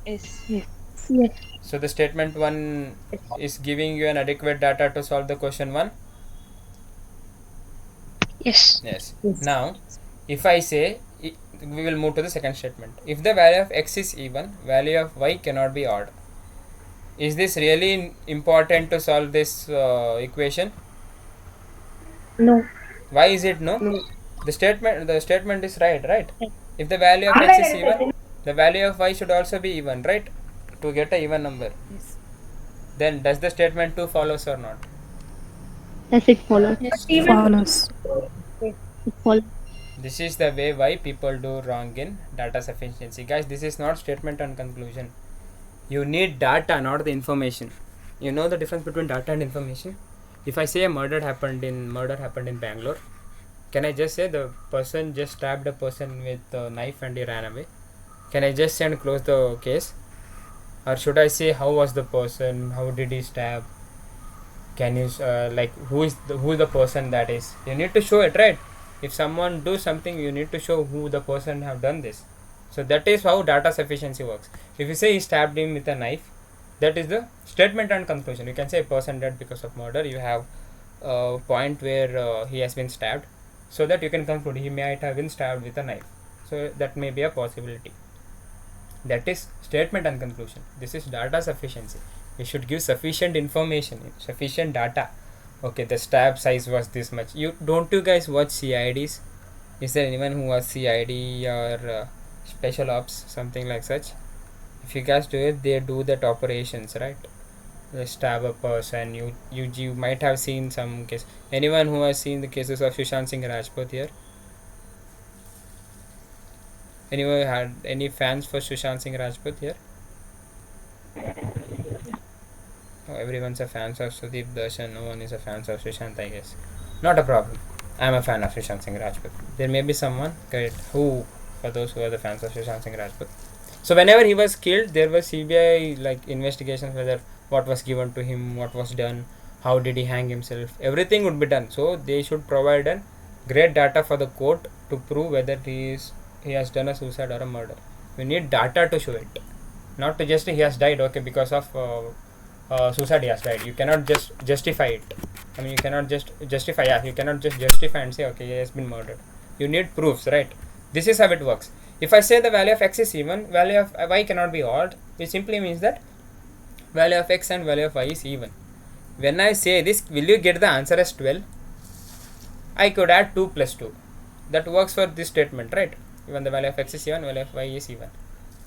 Yes. Yes. So the statement 1 is giving you an adequate data to solve the question 1? Yes. Yes. Now, if I say, we will move to the second statement. If the value of x is even, value of y cannot be odd. Is this really important to solve this equation? No. Why is it no? The statement is right? If the value of x is even, the value of y should also be even, right? To get an even number. Yes. Then does the statement 2 follows or not? Does it follow? Yes. Follows. It follows. This is the way why people do wrong in data sufficiency. Guys, this is not statement and conclusion. You need data, not the information. You know the difference between data and information? If I say a murder happened in Bangalore, can I just say the person just stabbed a person with a knife and he ran away? Can I just say and close the case? Or should I say how was the person, how did he stab? Can you like who is the person that is? You need to show it, right? If someone do something, you need to show who the person have done this. So that is how data sufficiency works. If you say he stabbed him with a knife, that is the statement and conclusion. You can say a person dead because of murder. You have a point where he has been stabbed, so that you can conclude he might have been stabbed with a knife. So that may be a possibility. That is statement and conclusion. This is data sufficiency. We should give sufficient information, sufficient data. Okay, the stab size was this much. You guys watch CIDs? Is there anyone who was CID or special ops, something like such? If you guys do it, they do that operations, right? They stab a person. You might have seen some case. Anyone who has seen the cases of Sushant Singh Rajput here? Anyone had any fans for Sushant Singh Rajput here? Oh, everyone's a fan of Sudeep Darshan. No one is a fan of Sushant, I guess. Not a problem. I'm a fan of Sushant Singh Rajput. There may be someone, great, who, for those who are the fans of Sushant Singh Rajput. So whenever he was killed, there was CBI like investigations whether what was given to him, what was done, how did he hang himself. Everything would be done. So they should provide a great data for the court to prove whether he has done a suicide or a murder. We need data to show it, not to just he has died. Okay, because of suicide he has died. You cannot just justify it. I mean, you cannot just justify. Yeah, you cannot just justify and say okay, he has been murdered. You need proofs, right? This is how it works. If I say the value of x is even, value of y cannot be odd, which simply means that value of x and value of y is even. When I say this, will you get the answer as 12? I could add 2 plus 2. That works for this statement, right? Even the value of x is even, value of y is even.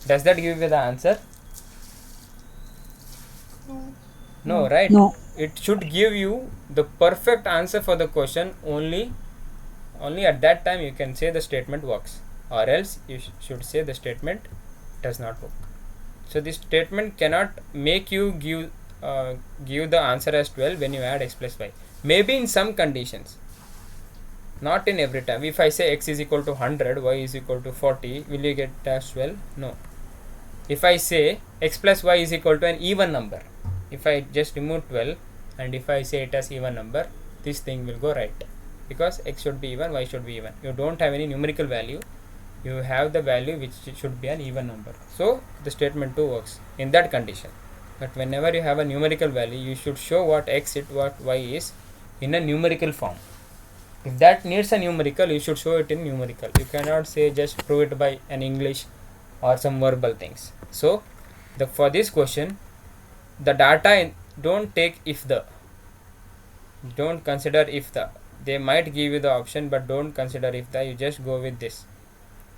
Does that give you the answer? No, right? No. It should give you the perfect answer for the question. Only at that time you can say the statement works, or else you should say the statement does not work. So this statement cannot make you give the answer as 12 when you add x plus y. Maybe in some conditions, not in every time. If I say x is equal to 100, y is equal to 40, will you get as 12? No. If I say x plus y is equal to an even number, if I just remove 12 and if I say it as even number, this thing will go right, because x should be even, y should be even. You don't have any numerical value, you have the value which should be an even number. So the statement 2 works in that condition. But whenever you have a numerical value, you should show what x is, what y is in a numerical form. If that needs a numerical, you should show it in numerical. You cannot say just prove it by an English or some verbal things. So for this question, the data don't take if the, don't consider if the. They might give you the option, but don't consider if the. You just go with this.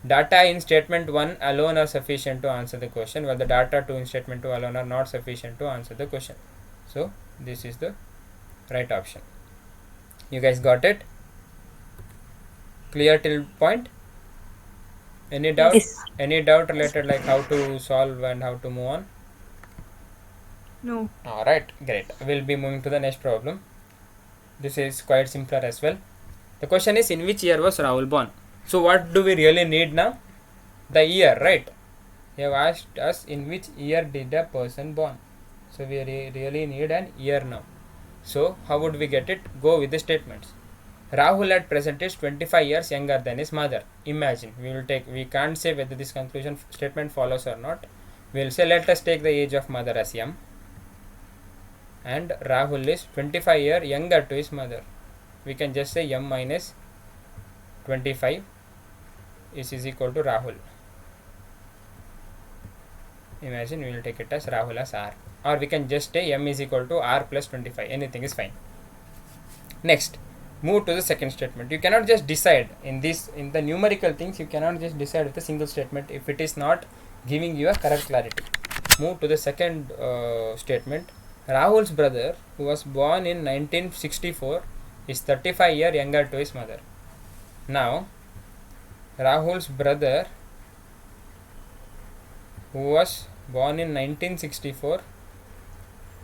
Data in statement 1 alone are sufficient to answer the question, while the data 2 in statement 2 alone are not sufficient to answer the question. So this is the right option. You guys got it? Clear till point? Any doubt? Yes. Any doubt related like how to solve and how to move on? No. Alright, great. We'll be moving to the next problem. This is quite simpler as well. The question is, in which year was Rahul born? So what do we really need now? The year, right? They have asked us in which year did a person born. So we really need an year now. So how would we get it? Go with the statements. Rahul at present is 25 years younger than his mother. Imagine, we can't say whether this conclusion statement follows or not. We will say, let us take the age of mother as M, and Rahul is 25 years younger to his mother. We can just say M minus 25 is equal to Rahul. Imagine, we will take it as Rahul as R, or we can just say M is equal to R plus 25. Anything is fine. Next, move to the second statement. You cannot just decide in the numerical things. You cannot just decide with a single statement if it is not giving you a correct clarity. Move to the second statement. Rahul's brother, who was born in 1964, is 35 years younger to his mother. Now, Rahul's brother, who was born in 1964,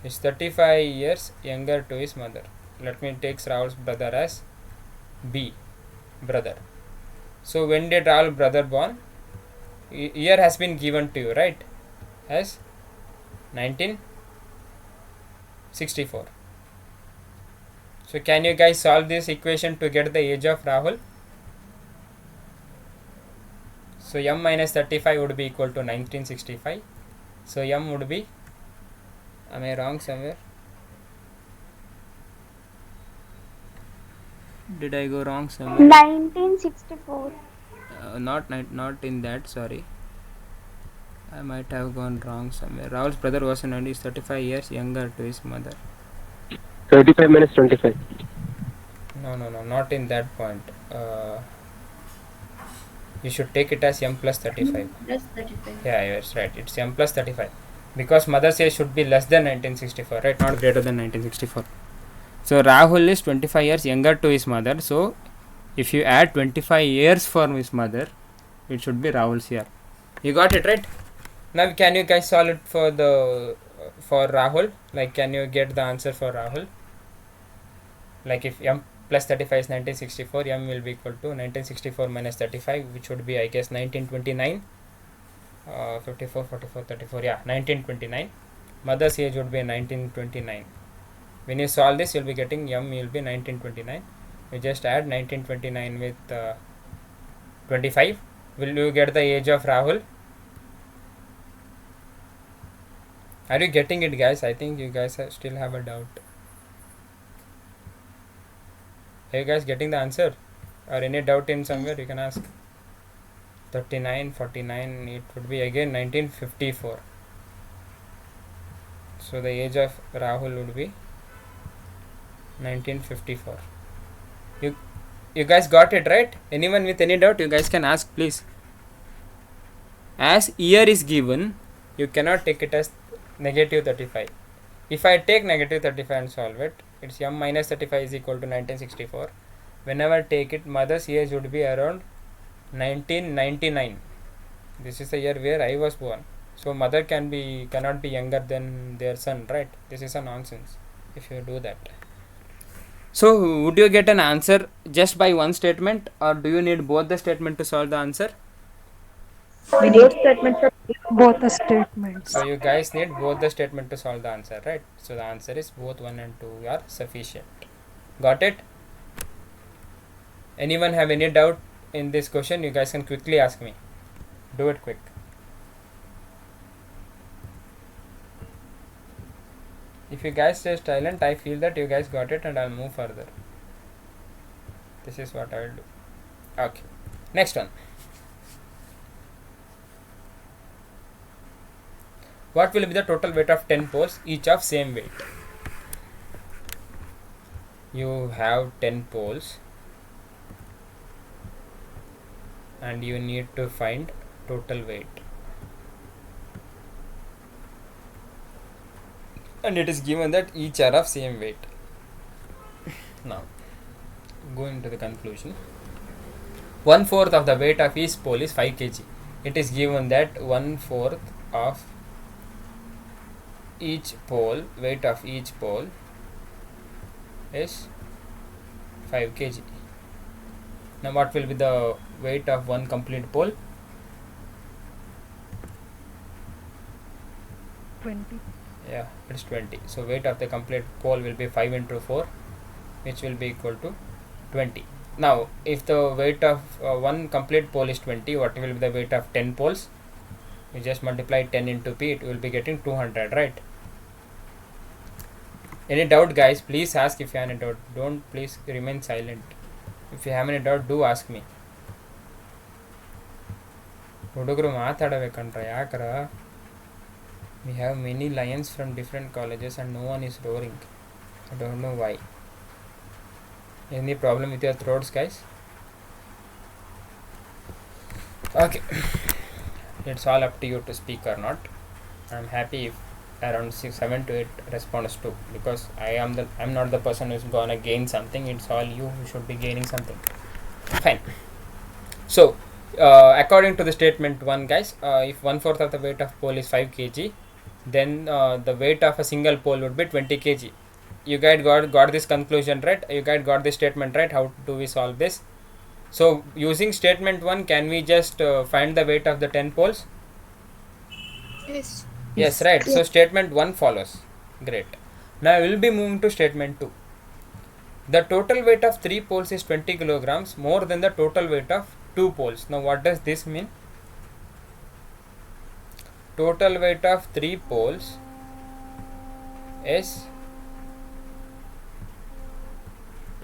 is 35 years younger to his mother. Let me take Rahul's brother as B, brother. So when did Rahul's brother born? Year has been given to you, right? As 1964. So can you guys solve this equation to get the age of Rahul? So M minus 35 would be equal to 1965. So M would be, am I wrong somewhere? Did I go wrong somewhere? 1964. Not in that, sorry. I might have gone wrong somewhere. Rahul's brother was in 35 years younger to his mother. 35 minus 25. No, not in that point. You should take it as M plus 35. Plus 35. Yeah, that's right. It's M plus 35. Because mother's age should be less than 1964, right? Not greater than 1964. So Rahul is 25 years younger to his mother. So if you add 25 years for his mother, it should be Rahul's year. You got it, right? Now can you guys solve it for Rahul? Like, can you get the answer for Rahul? Like, if M plus 35 is 1964, M will be equal to 1964 minus 35, which would be, I guess, 1929. 54, 44, 34, yeah, 1929. Mother's age would be 1929. When you solve this, you'll be getting M will be 1929. You just add 1929 with 25. Will you get the age of Rahul? Are you getting it, guys? I think you guys still have a doubt. Are you guys getting the answer? or any doubt in somewhere, you can ask. 39, 49, it would be again 1954. So the age of Rahul would be 1954. You guys got it, right? Anyone with any doubt, you guys can ask, please. As year is given, you cannot take it as negative 35. If I take negative 35 and solve it, it's m minus 35 is equal to 1964. Whenever I take it, mother's age would be around 1999. This is the year where I was born. So mother cannot be younger than their son, right? This is a nonsense if you do that. So would you get an answer just by one statement, or do you need both the statement to solve the answer? Both statements are Both the statements. So you guys need both the statement to solve the answer, right? So the answer is both 1 and 2 are sufficient. Got it? Anyone have any doubt in this question? You guys can quickly ask me. Do it quick. If you guys stay silent, I feel that you guys got it and I'll move further. This is what I will do. Okay. Next one. What will be the total weight of 10 poles, each of same weight? You have 10 poles and you need to find total weight. And it is given that each are of same weight. Now, going to the conclusion. 1/4 of the weight of each pole is 5 kg. It is given that 1/4 of each pole, weight of each pole is 5 kg. Now what will be the weight of one complete pole? 20. Yeah, it's 20. So weight of the complete pole will be 5 into 4, which will be equal to 20. Now if the weight of one complete pole is 20, what will be the weight of 10 poles? You just multiply 10 into p, it will be getting 200, right? Any doubt, guys? Please ask if you have any doubt. Don't please remain silent. If you have any doubt, do ask me. ಹುಡುಗರು ಮಾತಾಡಬೇಕಂಡ್ರೆ ಯಾಕರ? We have many lions from different colleges and no one is roaring. I don't know why. Any problem with your throats, guys? Okay. It's all up to you to speak or not. I'm happy if around 7 to 8 responds too, because I'm not the person who's gonna gain something. It's all you who should be gaining something. Fine. So according to the statement 1, guys, if 1/4 of the weight of pole is 5 kg, then the weight of a single pole would be 20 kg. You guys got this conclusion, right? You guys got this statement, right? How do we solve this? So using statement 1, can we just find the weight of the 10 poles? Yes, right. So statement 1 follows. Great. Now we will be moving to statement 2. The total weight of 3 poles is 20 kilograms more than the total weight of 2 poles. Now what does this mean? Total weight of 3 poles is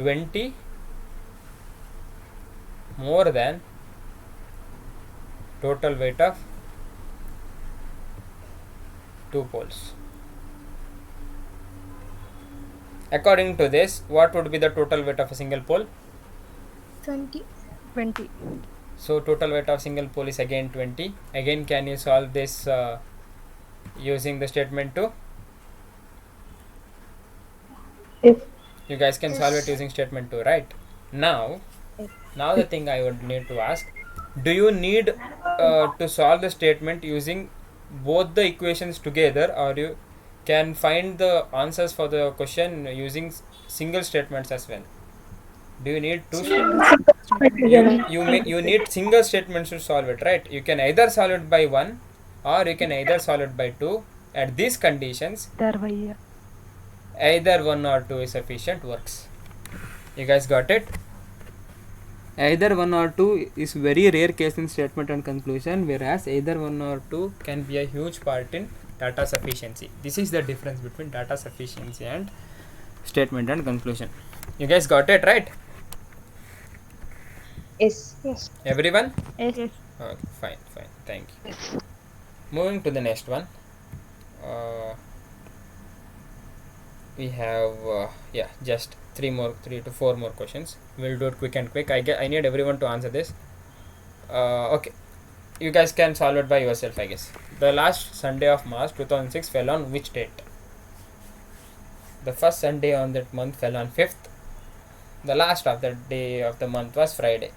20 more than total weight of 2 poles. According to this, what would be the total weight of a single pole? 20. 20. So total weight of single pole is again 20. Again, can you solve this using the statement 2? Yes. You guys can solve it using statement 2, right? Now the thing I would need to ask, do you need to solve the statement using both the equations together, or you can find the answers for the question using single statements as well? Do you need two you need single statements to solve it, right? You can either solve it by 1 or you can either solve it by 2. At these conditions, Darvaya. either 1 or 2 is sufficient, works. You guys got it? Either 1 or 2 is very rare case in statement and conclusion, whereas either 1 or 2 can be a huge part in data sufficiency. This is the difference between data sufficiency and statement and conclusion. You guys got it, right? Yes. Yes. Everyone? Yes. Okay, fine. Thank you. Moving to the next one. We have just three to four more questions. We'll do it quick. I need everyone to answer this. Okay, you guys can solve it by yourself, I guess. The last Sunday of March 2006 fell on which date? The first Sunday on that month fell on 5th. The last of the day of the month was Friday.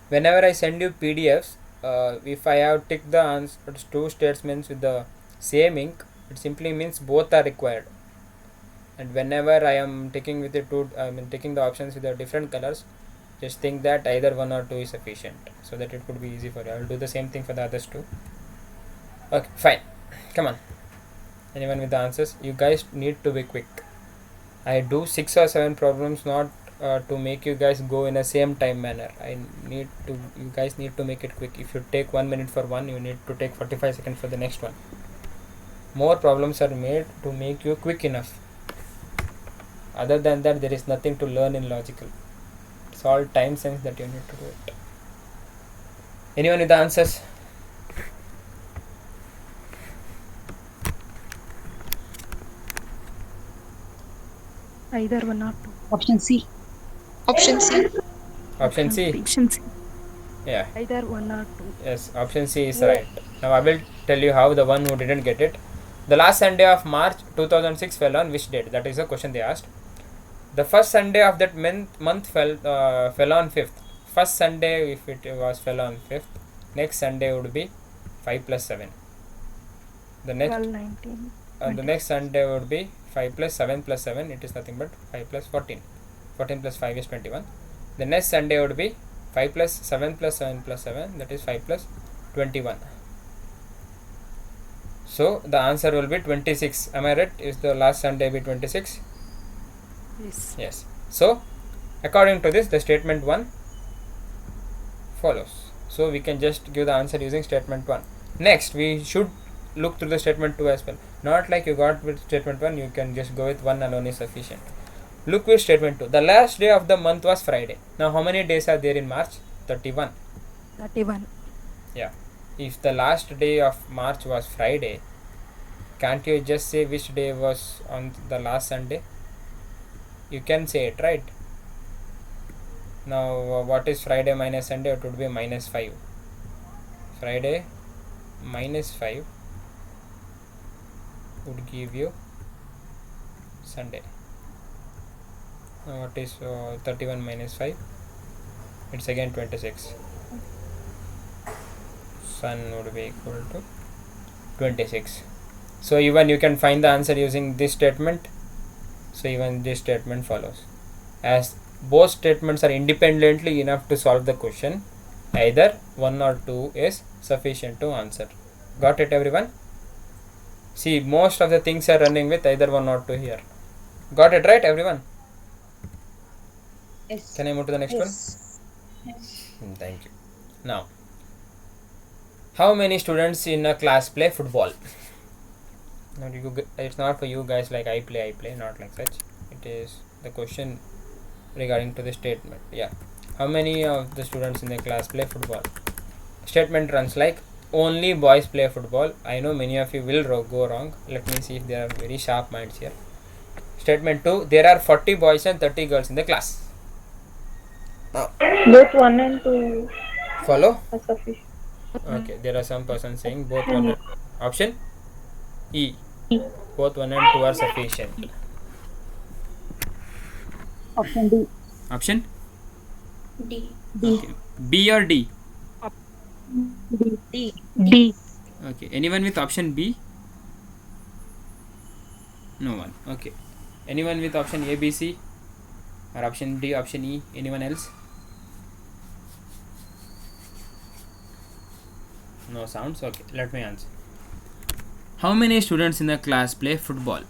Whenever I send you PDFs, if I have ticked the answer two statements with the same ink, it simply means both are required. And whenever I am taking with the taking the options with the different colors, just think that either one or two is sufficient, so that it could be easy for you. I will do the same thing for the others too. Okay, fine. Come on. Anyone with the answers? You guys need to be quick. I do 6 or 7 problems not to make you guys go in a same time manner. You guys need to make it quick. If you take 1 minute for one, you need to take 45 seconds for the next one. More problems are made to make you quick enough. Other than that, there is nothing to learn in logical. It's all time sense that you need to do it. Anyone with the answers? Either one or two. Option C. Option C. Option C? Option C. Yeah. Either one or two. Yes, option C is right. Now I will tell you how the one who didn't get it. The last Sunday of March 2006 fell on which date? That is the question they asked. The first Sunday of that month fell on 5th. First Sunday, if it was fell on 5th, next Sunday would be 5 plus 7. The next 12, 19. the next Sunday would be 5 plus 7 plus 7. It is nothing but 5 plus 14. 14 plus 5 is 21. The next Sunday would be 5 plus 7 plus 7 plus 7. That is 5 plus 21. So the answer will be 26. Am I right? Is the last Sunday be 26? Yes. Yes. So according to this, the statement 1 follows. So we can just give the answer using statement 1. Next, we should look through the statement 2 as well. Not like you got with statement 1, you can just go with 1 alone is sufficient. Look with statement 2. The last day of the month was Friday. Now how many days are there in March? 31. 31. Yeah. If the last day of March was Friday, can't you just say which day was on the last Sunday? You can say it, right? Now what is Friday minus Sunday? It would be minus 5. Friday minus 5 would give you Sunday. Now what is 31 minus 5? It's again 26. Sun would be equal to 26. So even you can find the answer using this statement. So even this statement follows. As both statements are independently enough to solve the question, either 1 or 2 is sufficient to answer. Got it, everyone? See, most of the things are running with either 1 or 2 here. Got it, right, everyone? Yes. Can I move to the next one? Yes. Thank you. Now, how many students in a class play football? Now, it's not for you guys like I play, not like such. It is the question regarding to the statement. Yeah. How many of the students in the class play football? Statement runs like, only boys play football. I know many of you will go wrong. Let me see if there are very sharp minds here. Statement 2, there are 40 boys and 30 girls in the class. Both 1 and 2 Follow? are sufficient. Okay, there are some persons saying both 1 and option E. Both 1 and 2 are sufficient. Option D. Option D. okay. B or D? D. D. Okay, anyone with option B? No one. Okay, anyone with option A, B, C, or option D, option E? Anyone else? No sounds. Okay, let me answer. How many students in the class play football?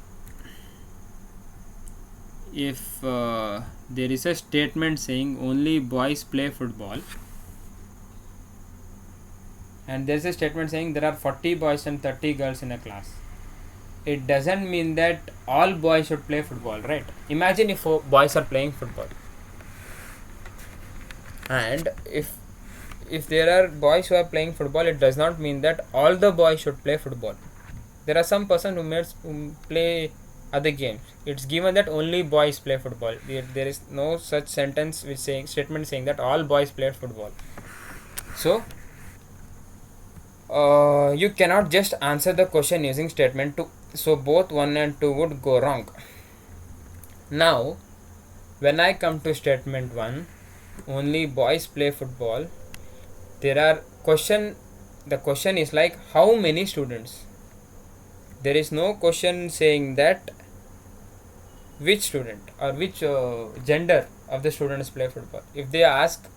if there is a statement saying only boys play football, and there is a statement saying there are 40 boys and 30 girls in a class, it doesn't mean that all boys should play football, right? Imagine if boys are playing football, and if there are boys who are playing football, it does not mean that all the boys should play football. There are some person who play other games. It's given that only boys play football. There is no such sentence which statement saying that all boys play football. So you cannot just answer the question using statement 2. So both 1 and 2 would go wrong. Now when I come to statement 1, only boys play football, there are the question is like how many students. There is no question saying that which student or which gender of the students play football. If they ask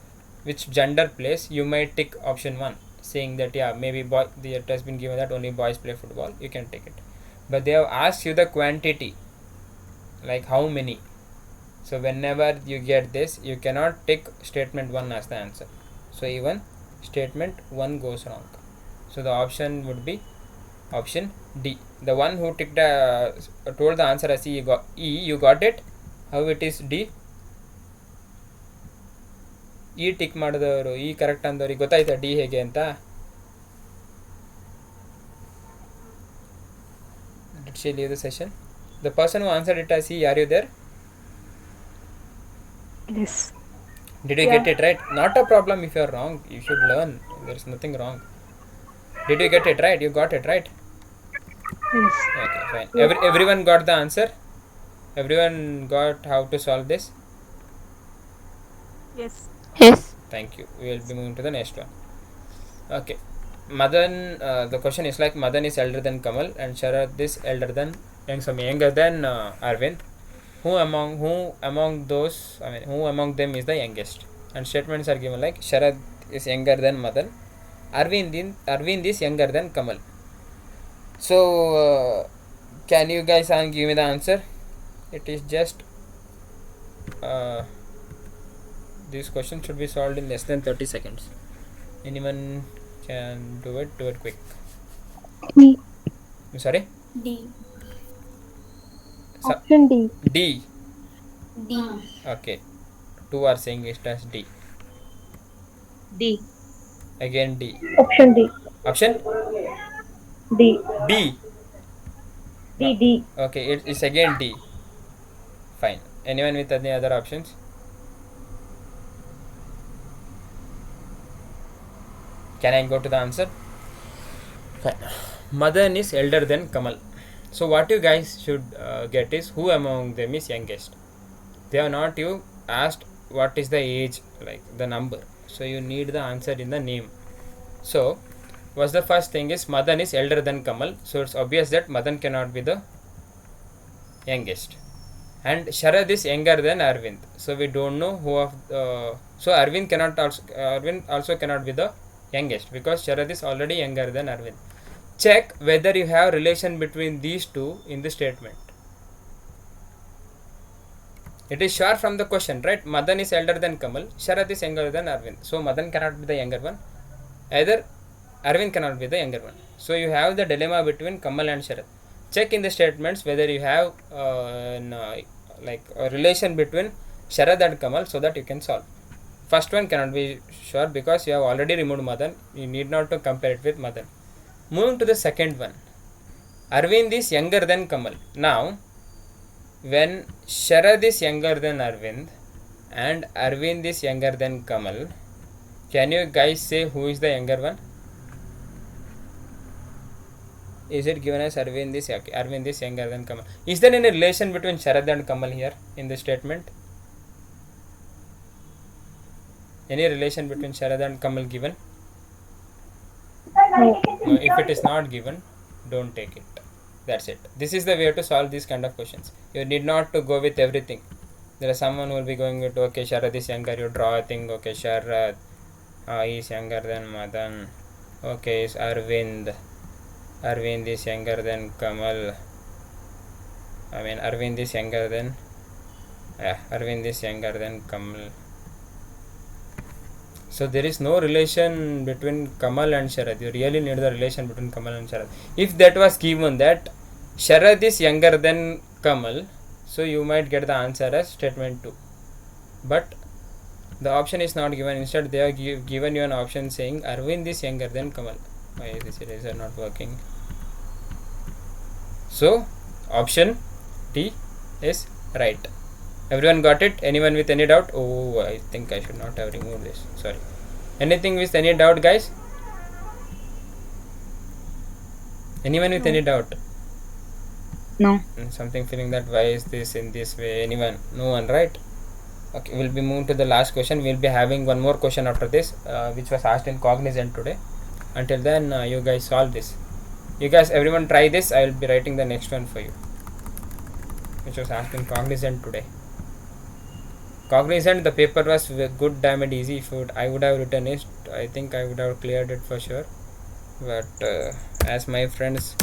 which gender plays, you might tick option 1 saying that maybe it has been given that only boys play football, you can take it. But they have asked you the quantity, like how many. So whenever you get this, you cannot tick statement 1 as the answer. So even statement 1 goes wrong. So the option would be option D. The one who told the answer as E, you got it? How it is D? E tick ಮಾಡಿದವರು E correct ಅಂದವ್ರಿಗೆ ಗೊತ್ತಾಯ್ತಾ D ಹೇಗೆ ಅಂತ? Did she leave the session? The person who answered it as E, are you there? Yes. Did you get it right? Not a problem if you are wrong. You should learn. There is nothing wrong. Did you get it right? You got it right? Yes. Okay, fine. Everyone got the answer? Everyone got how to solve this? Yes. Yes. Thank you. We will be moving to the next one. Okay. Madan, the question is like Madan is elder than Kamal and Sharad is younger than Arvind. Who among them is the youngest? And statements are given like Sharad is younger than Madan, Arvind is younger than Kamal. So can you guys give me the answer? It is just this question should be solved in less than 30 seconds. Anyone can do it quick. D. Sorry? D. Option D. D. D. Okay, 2 are saying it as D. D. Again D. Option D. Option D. D. D. Okay, it's again D. Fine. Anyone with any other options? Can I go to the answer? Fine. Madan is elder than Kamal. So what you guys should get is who among them is youngest. They have not you asked what is the age, like the number. So you need the answer in the name. So what's the first thing is Madan is elder than Kamal. So it's obvious that Madan cannot be the youngest. And Sharad is younger than Arvind. So we don't know who of so Arvind also cannot be the youngest because Sharad is already younger than Arvind. Check whether you have relation between these two in the statement. It is sure from the question, right? Madan is elder than Kamal, Sharad is younger than Arvind. So Madan cannot be the younger one. Either Arvind cannot be the younger one. So you have the dilemma between Kamal and Sharad. Check in the statements whether you have like a relation between Sharad and Kamal so that you can solve. First one cannot be sure because you have already removed Madan. You need not to compare it with Madan. Moving to the second one. Arvind is younger than Kamal. Now, when Sharad is younger than Arvind and Arvind is younger than Kamal, can you guys say who is the younger one? Is it given as Arvind is younger than Kamal? Is there any relation between Sharad and Kamal here in the statement? Any relation between Sharad and Kamal given? No, if it is not given, don't take it. That's it. This is the way to solve these kind of questions. You need not to go with everything. There is someone who will be going with okay, Sharad is younger, you draw a thing, okay, Sharad is younger than Madan, okay, is Arvind is younger than Kamal, Arvind is younger than Yeah, Arvind is younger than Kamal. So there is no relation between Kamal and Sharad. You really need the relation between Kamal and Sharad. If that was given that Sharad is younger than Kamal, so you might get the answer as statement 2. But the option is not given. Instead, they are given you an option saying Arvind is younger than Kamal. Why is this eraser not working? So, option D is right. Everyone got it? Anyone with any doubt? Oh, I think I should not have removed this. Sorry. Anything with any doubt, guys? Anyone with any doubt? No. Something feeling that why is this in this way? Anyone? No one, right? Okay, we'll be moving to the last question. We'll be having one more question after this, which was asked in Cognizant today. Until then, you guys solve this. You guys, everyone try this. I will be writing the next one for you, which was asked in Cognizant today. Cognizant, the paper was good, damn it easy. If I would have written it, I think I would have cleared it for sure. But as my friends,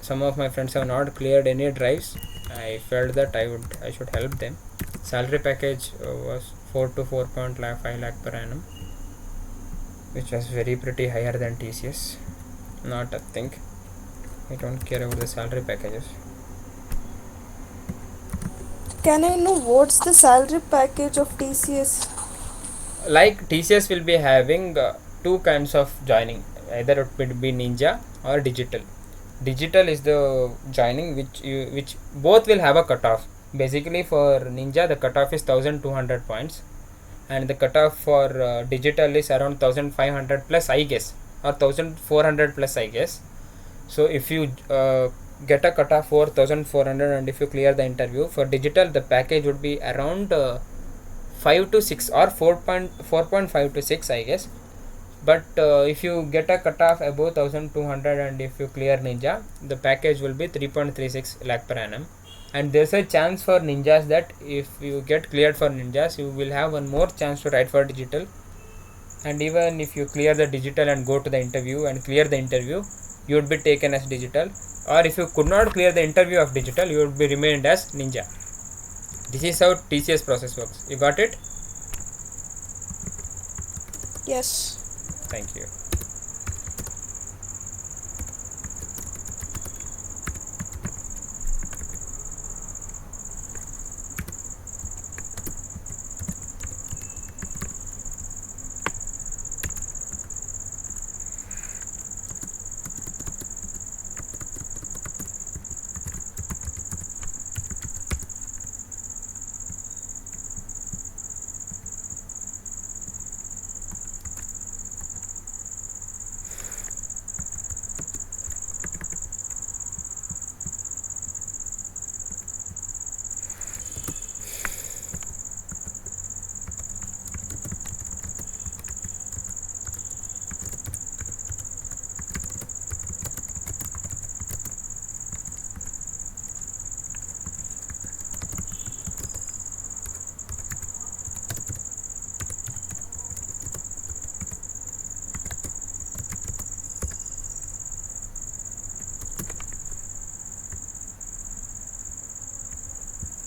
some of my friends have not cleared any drives, I felt that I should help them. Salary package was 4 to 4.5 lakh per annum, which was very pretty higher than TCS. Not a thing. I don't care about the salary packages. Can I know what's the salary package of TCS? Like TCS will be having two kinds of joining. Either it would be Ninja or Digital. Digital is the joining which both will have a cutoff. Basically for Ninja the cutoff is 1200 points, and the cutoff for Digital is around 1500 plus, I guess, or 1400 plus, I guess. So if you get a cutoff for 1400 and if you clear the interview for Digital, the package would be around 5 to 6 or 4.5 to 6, I guess. But if you get a cutoff above 1200 and if you clear Ninja, the package will be 3.36 lakh per annum. And there's a chance for Ninjas that if you get cleared for Ninjas, you will have one more chance to write for Digital. And even if you clear the Digital and go to the interview and clear the interview, you would be taken as Digital. Or if you could not clear the interview of Digital, you would be remained as Ninja. This is how TCS process works. You got it? Yes. Thank you.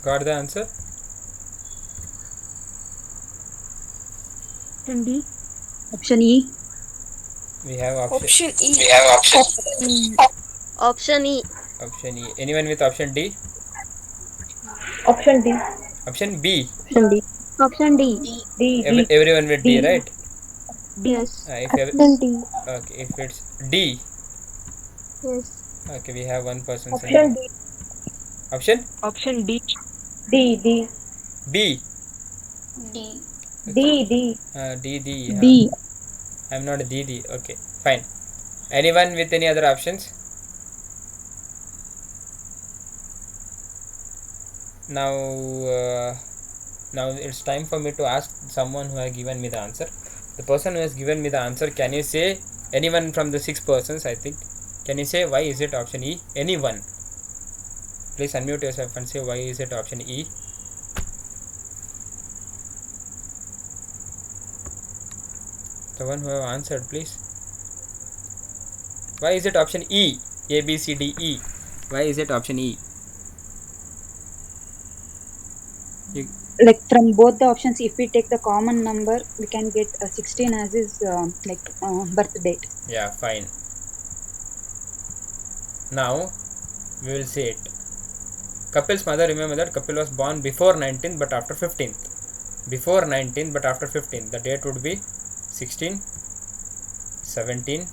Got the answer? Option D. Option E. We have option. Option E. Option E. Option E. Anyone with option D? Option D. Option B. Option D. Option D. D. Everyone with D, right? Yes. If D. okay, if it's D, Yes. okay, we have one person Option saying. D. Option Option D. D. D. B. D. D. D. D. D. I'm not D. Okay, fine. Anyone with any other options? Now it's time for me to ask someone who has given me the answer. The person who has given me the answer, can you say, anyone from the 6 persons, I think, can you say why is it option E? Anyone? Please unmute yourself and say why is it option E? The one who have answered, please. Why is it option E? A, B, C, D, E. Why is it option E? You, Like from both the options, if we take the common number, we can get 16 as his birth date. yeah, fine. Now we will see it. Kapil's mother, remember that Kapil was born before 19th but after 15th. Before 19th but after 15th. The date would be 16, 17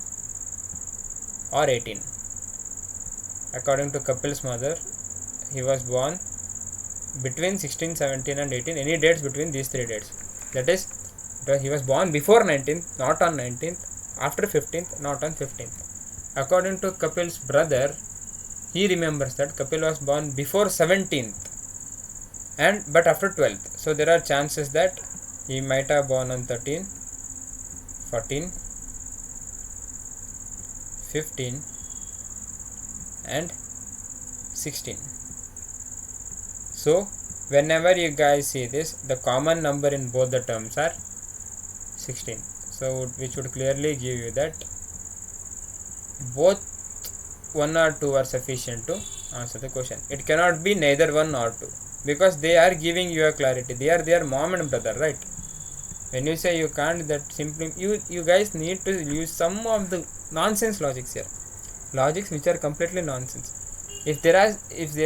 or 18. According to Kapil's mother, he was born between 16, 17 and 18. Any dates between these three dates. That is, he was born before 19th, not on 19th. After 15th, not on 15th. According to Kapil's brother, he remembers that Kapil was born before 17th but after 12th. So there are chances that he might have born on 13, 14, 15 and 16. So whenever you guys see this, the common number in both the terms are 16. So which would clearly give you that both 1 or 2 are sufficient to answer the question. It cannot be neither 1 nor 2 because they are giving you a clarity. They are their mom and brother, right? When you say you can't, that simply you guys need to use some of the nonsense logics here. Logics which are completely nonsense. If there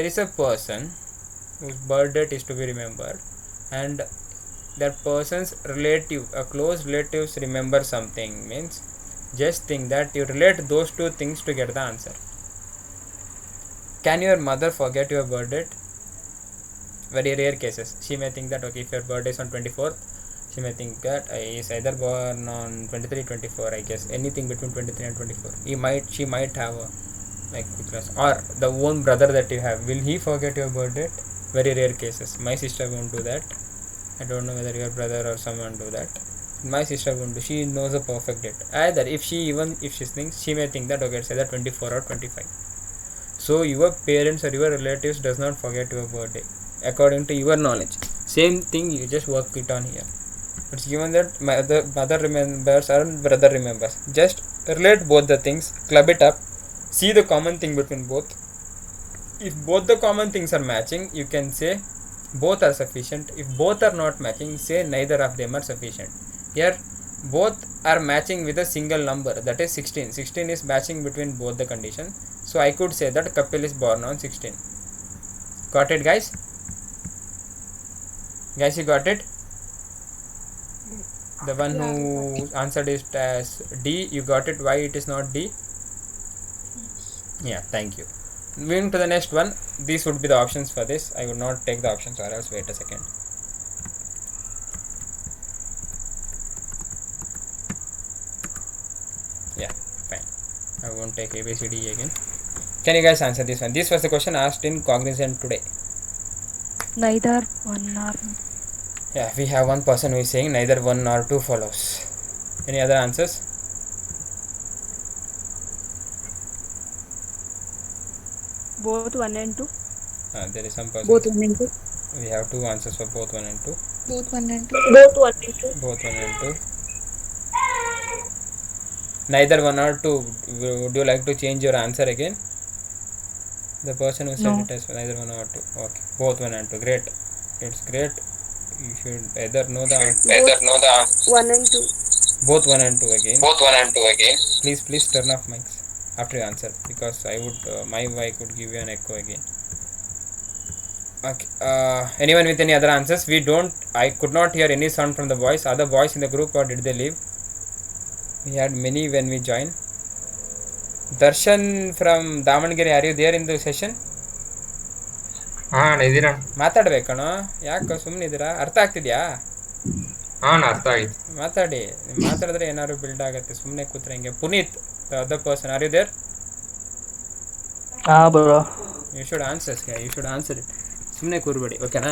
is a person whose birth date is to be remembered and that person's relative, a close relatives remember something, means just think that you relate those two things to get the answer. Can your mother forget your birth date? Very rare cases. She may think that okay, if your birthday is on 24th, she may think that he is either born on 23, 24, I guess anything between 23 and 24. She might have a class. Or the own brother that you have, will he forget your birth date? Very rare cases. My sister won't do that. I don't know whether your brother or someone do that. My sister won't do. She knows a perfect date. Either if she thinks, she may think that okay, it's either 24 or 25. So your parents or your relatives does not forget your birthday according to your knowledge. Same thing, you just work it on here. It's given that mother remembers or brother remembers. Just relate both the things, club it up, see the common thing between both. If both the common things are matching, you can say both are sufficient. If both are not matching, say neither of them are sufficient. Here both are matching with a single number, that is 16. 16 is matching between both the conditions. So I could say that Kapil is born on 16. Got it, guys? Guys, you got it? The one who answered it as D, you got it? Why it is not D? Yeah, thank you. Moving to the next one. These would be the options for this. I would not take the options, or else wait a second. Yeah, fine. I won't take ABCD again. Can you guys answer this one? This was the question asked in Cognizant today. Neither 1 nor. Yeah, we have one person who is saying neither 1 nor 2 follows. Any other answers? Both 1 and 2. There is some person. Both 1 and 2. We have two answers for both 1 and 2. Both 1 and 2. Both 1 and 2. Both 1 and 2. Neither 1 or 2. Would you like to change your answer again? The person who said No. it as neither 1 or 2. Okay. Both 1 and 2. Great. It's great. You should either know the answer. 1 and 2. Both 1 and 2 again. Both 1 and 2 again. Please turn off mics after you answer, because I would my mic would give you an echo again. Okay. Anyone with any other answers? I could not hear any sound from the boys. Are the boys in the group or did they leave? We had many when we joined. Darshan from Damanagere, are you there in the session? ಇದ್ದೀರಾ ಮಾತಾಡ್ಬೇಕಣೋ, ಯಾಕೆ ಸುಮ್ಮನಿದ್ದೀರಾ? ಅರ್ಥ ಆಗ್ತಿದ್ಯಾ? ಅರ್ಥ ಆಯ್ತು. ಮಾತಾಡಿ. ಮಾತಾಡಿದ್ರೆ ಏನಾದ್ರು build ಆಗುತ್ತೆ, ಸುಮ್ಮನೆ ಕೂತ್ರೆ ಹಿಂಗೆ. Puneeth, the other person, are you there? bro. You should answer it. ಸುಮ್ಮನೆ ಕೂರ್ಬೇಡಿ, ಓಕೆನಾ?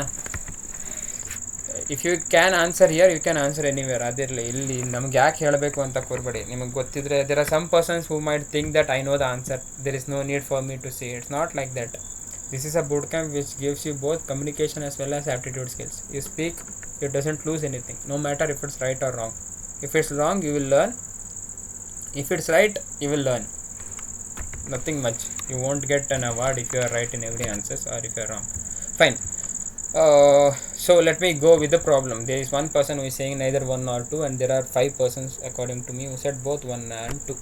If you can answer here, you can answer anywhere. ಅದಿರಲಿ, ಇಲ್ಲಿ ನಮ್ಗೆ ಯಾಕೆ ಹೇಳಬೇಕು ಅಂತ ಕೂರ್ಬೇಡಿ. ನಿಮಗೆ ಗೊತ್ತಿದ್ರೆ, there are some persons who might think that I know the answer, there is no need for me to say. It's not like that. This is a bootcamp which gives you both communication as well as aptitude skills. You speak, it doesn't lose anything, no matter if it's right or wrong. If it's wrong, you will learn. If it's right, you will learn. Nothing much. You won't get an award if you are right in every answer or if you are wrong. Fine. So let me go with the problem. There is one person who is saying neither 1 nor 2, and there are 5 persons according to me who said both 1 and 2.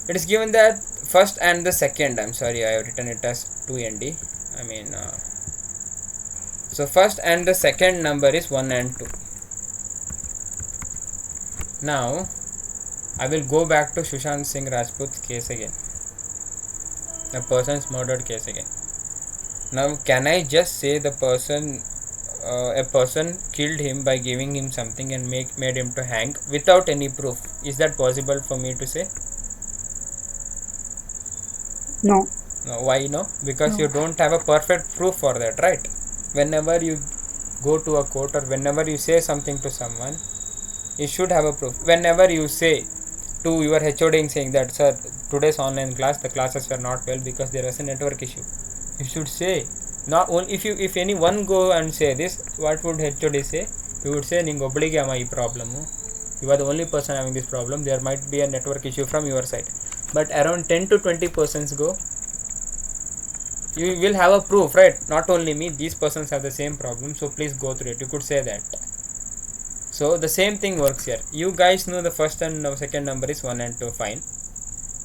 It is given that first and the second. I'm sorry, I have written it as 2nd. I mean, so first and the second number is 1 and 2. Now I will go back to Sushant Singh Rajput's case again, the person's murdered case again. Now can I just say the person, a person killed him by giving him something and made him to hang without any proof? Is that possible for me to say? No. No. Why no? Because No. you don't have a perfect proof for that, right? Whenever you go to a court or whenever you say something to someone, you should have a proof. Whenever you say to your HOD saying that, sir, today's online class, the classes were not well because there was a network issue, you should say. Not only if anyone go and say this, what would HOD say? You would say, "Ninga oblige ama ee problem. You are the only person having this problem. There might be a network issue from your side." But around 10 to 20 persons go, you will have a proof, right? Not only me, these persons have the same problem, so please go through it. You could say that. So the same thing works here. You guys know the first and second number is 1 and 2, fine.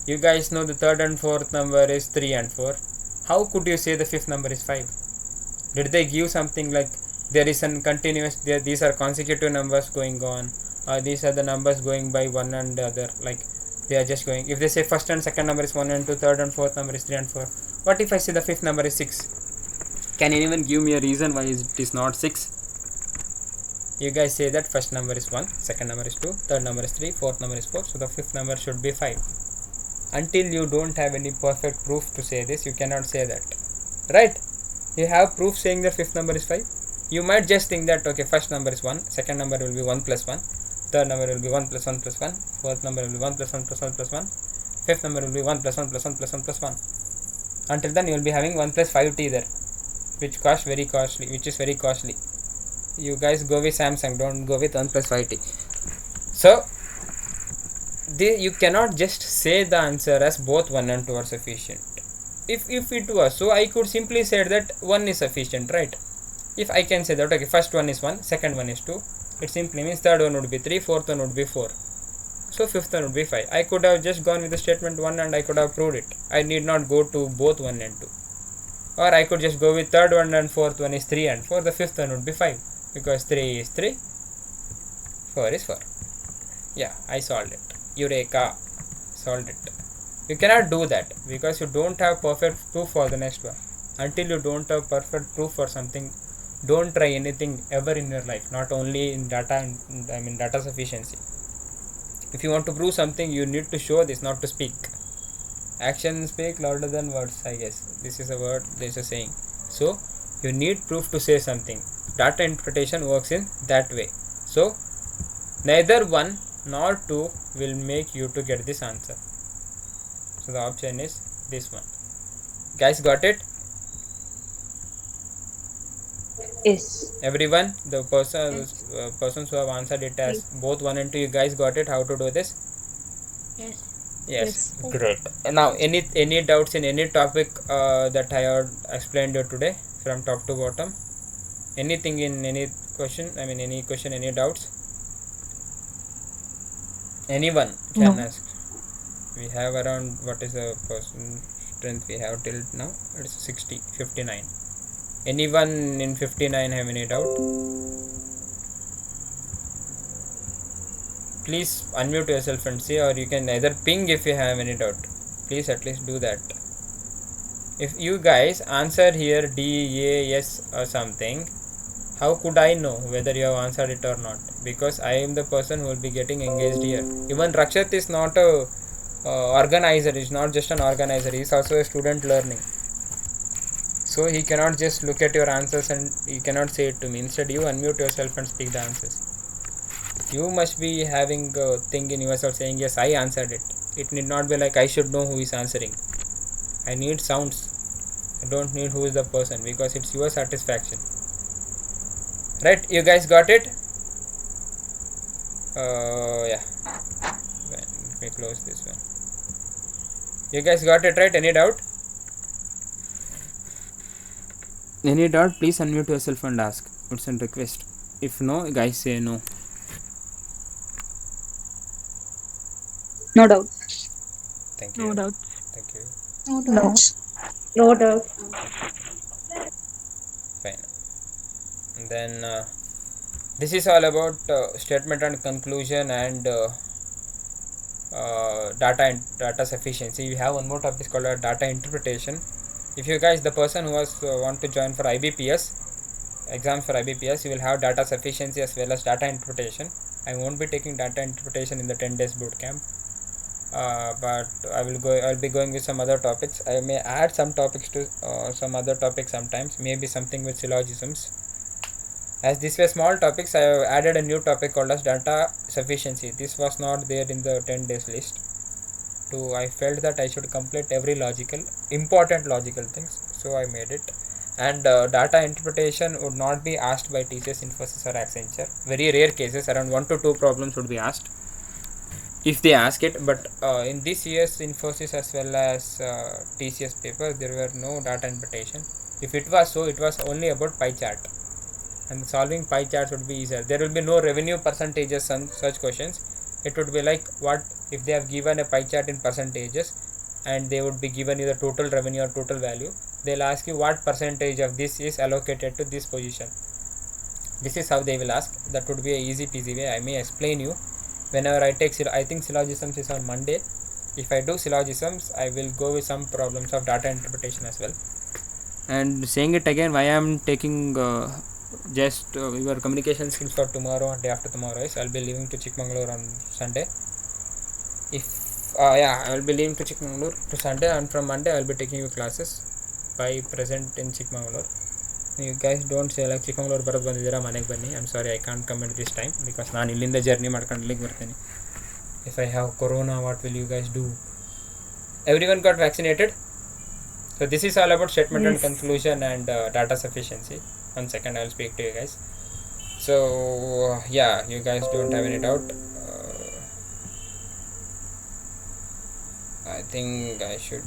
You guys know the third and fourth number is 3 and 4. How could you say the fifth number is 5? Did they give something like there is a continuous, these are consecutive numbers going on, or these are the numbers going by one and the other, like they are just going? If they say first and second number is 1 and 2, third and fourth number is 3 and 4, what if I say the fifth number is 6? Can anyone give me a reason why it is not 6? You guys say that first number is 1, second number is 2, third number is 3, fourth number is 4, so the fifth number should be 5. Until you don't have any perfect proof to say this, you cannot say that, right? You have proof saying the fifth number is 5. You might just think that, okay, first number is 1, second number will be 1 plus 1, third number will be 1 plus 1 plus 1, fourth number will be 1 plus 1 plus 1 plus 1, fifth number will be 1 plus 1 plus 1 plus 1 plus 1. Until then you will be having 1 plus 5t there, which is very costly. You guys go with Samsung, don't go with 1 plus 5t. So you cannot just say the answer as both 1 and 2 are sufficient. If it was so, I could simply say that 1 is sufficient, right? If I can say that, okay, first one is 1, second one is 2, it simply means third one would be 3, fourth one would be 4, so fifth one would be 5. I could have just gone with the statement 1 and I could have proved it. I need not go to both 1 and 2. Or I could just go with third one and fourth one is 3 and 4, the fifth one would be 5, because 3 is 3, 4 is 4. Yeah, I solved it. Eureka! Solved it. You cannot do that because you don't have perfect proof for the next one. Until you don't have perfect proof for something, don't try anything ever in your life, not only in data sufficiency. If you want to prove something, you need to show this, not to speak. Actions speak louder than words, I guess. This is a word, this is a saying. So you need proof to say something. Data interpretation works in that way. So neither 1 nor 2 will make you to get this answer. So the option is this one. Guys, got it? Yes. Everyone, the persons who have answered it as both 1 and 2, you guys got it? How to do this? Yes. Great. Now, any doubts in any topic that I have explained you today from top to bottom? Anything in any question? Any doubts? Anyone can ask. We have around, what is the person strength we have till now? It's 59. Anyone in 59 have any doubt? Please unmute yourself and say, or you can either ping if you have any doubt. Please at least do that. If you guys answer here D, A, S or something, how could I know whether you have answered it or not? Because I am the person who will be getting engaged here. Even Rakshat is not a organizer, is not just an organizer, he is also a student learning. So he cannot just look at your answers and he cannot say it to me. Instead, you unmute yourself and speak the answers. You must be having a thing in yourself saying, yes, I answered it. It need not be like I should know who is answering. I need sounds. I don't need who is the person, because it's your satisfaction. Right? You guys got it? Yeah. Let me close this one. You guys got it, right? Any doubt? Any doubt, please unmute yourself and ask. It's a request. If no, guys say no. No doubt. Thank No you. doubt. Thank you. No No. doubts. No doubt. Fine. And then this is all about statement and conclusion and data sufficiency. We have one more topic called data interpretation. If you guys, the person who was want to join for IBPS exams for IBPS, you will have data sufficiency as well as data interpretation. I won't be taking data interpretation in the 10 days boot camp, but I'll be going with some other topics. I may add some topics to some other topics sometimes, maybe something with syllogisms. As these were small topics, I have added a new topic called as data sufficiency. This was not there in the 10 days list. I felt that I should complete every important logical things, so I made it. And data interpretation would not be asked by TCS, Infosys or Accenture. Very rare cases, around 1 to 2 problems would be asked if they ask it. But in this year's Infosys as well as TCS paper, there were no data interpretation. If it was so, it was only about pie chart, and solving pie charts would be easier. There will be no revenue percentages and such questions. It would be like, what if they have given a pie chart in percentages and they would be given you the total revenue or total value. They'll ask you what percentage of this is allocated to this position. This is how they will ask. That would be a easy peasy way. I may explain you whenever I take I think syllogisms is on Monday. If I do syllogisms, I will go with some problems of data interpretation as well. And saying it again, why I am taking just your communication skills for tomorrow and day after tomorrow is I'll be leaving to Chikmagalur on Sunday. If I will be leaving to Chikmagalur to Sunday, and from Monday I will be taking your classes by present in Chikmagalur. You guys don't say like Chikmagalur ಬರೋದು ಬಂದಿದ್ದೀರಾ ಮನೆಗೆ ಬನ್ನಿ. I'm sorry, I can't come at this time because ನಾನು ಇಲ್ಲಿಂದ journey ಮಾಡ್ಕೊಂಡು ಇಲ್ಲಿಗೆ ಬರ್ತೀನಿ. If I have corona, what will you guys do? Everyone got vaccinated? So this is all about statement and conclusion and data sufficiency. 1 second, I'll speak to you guys. So yeah, you guys don't have any doubt. I think I should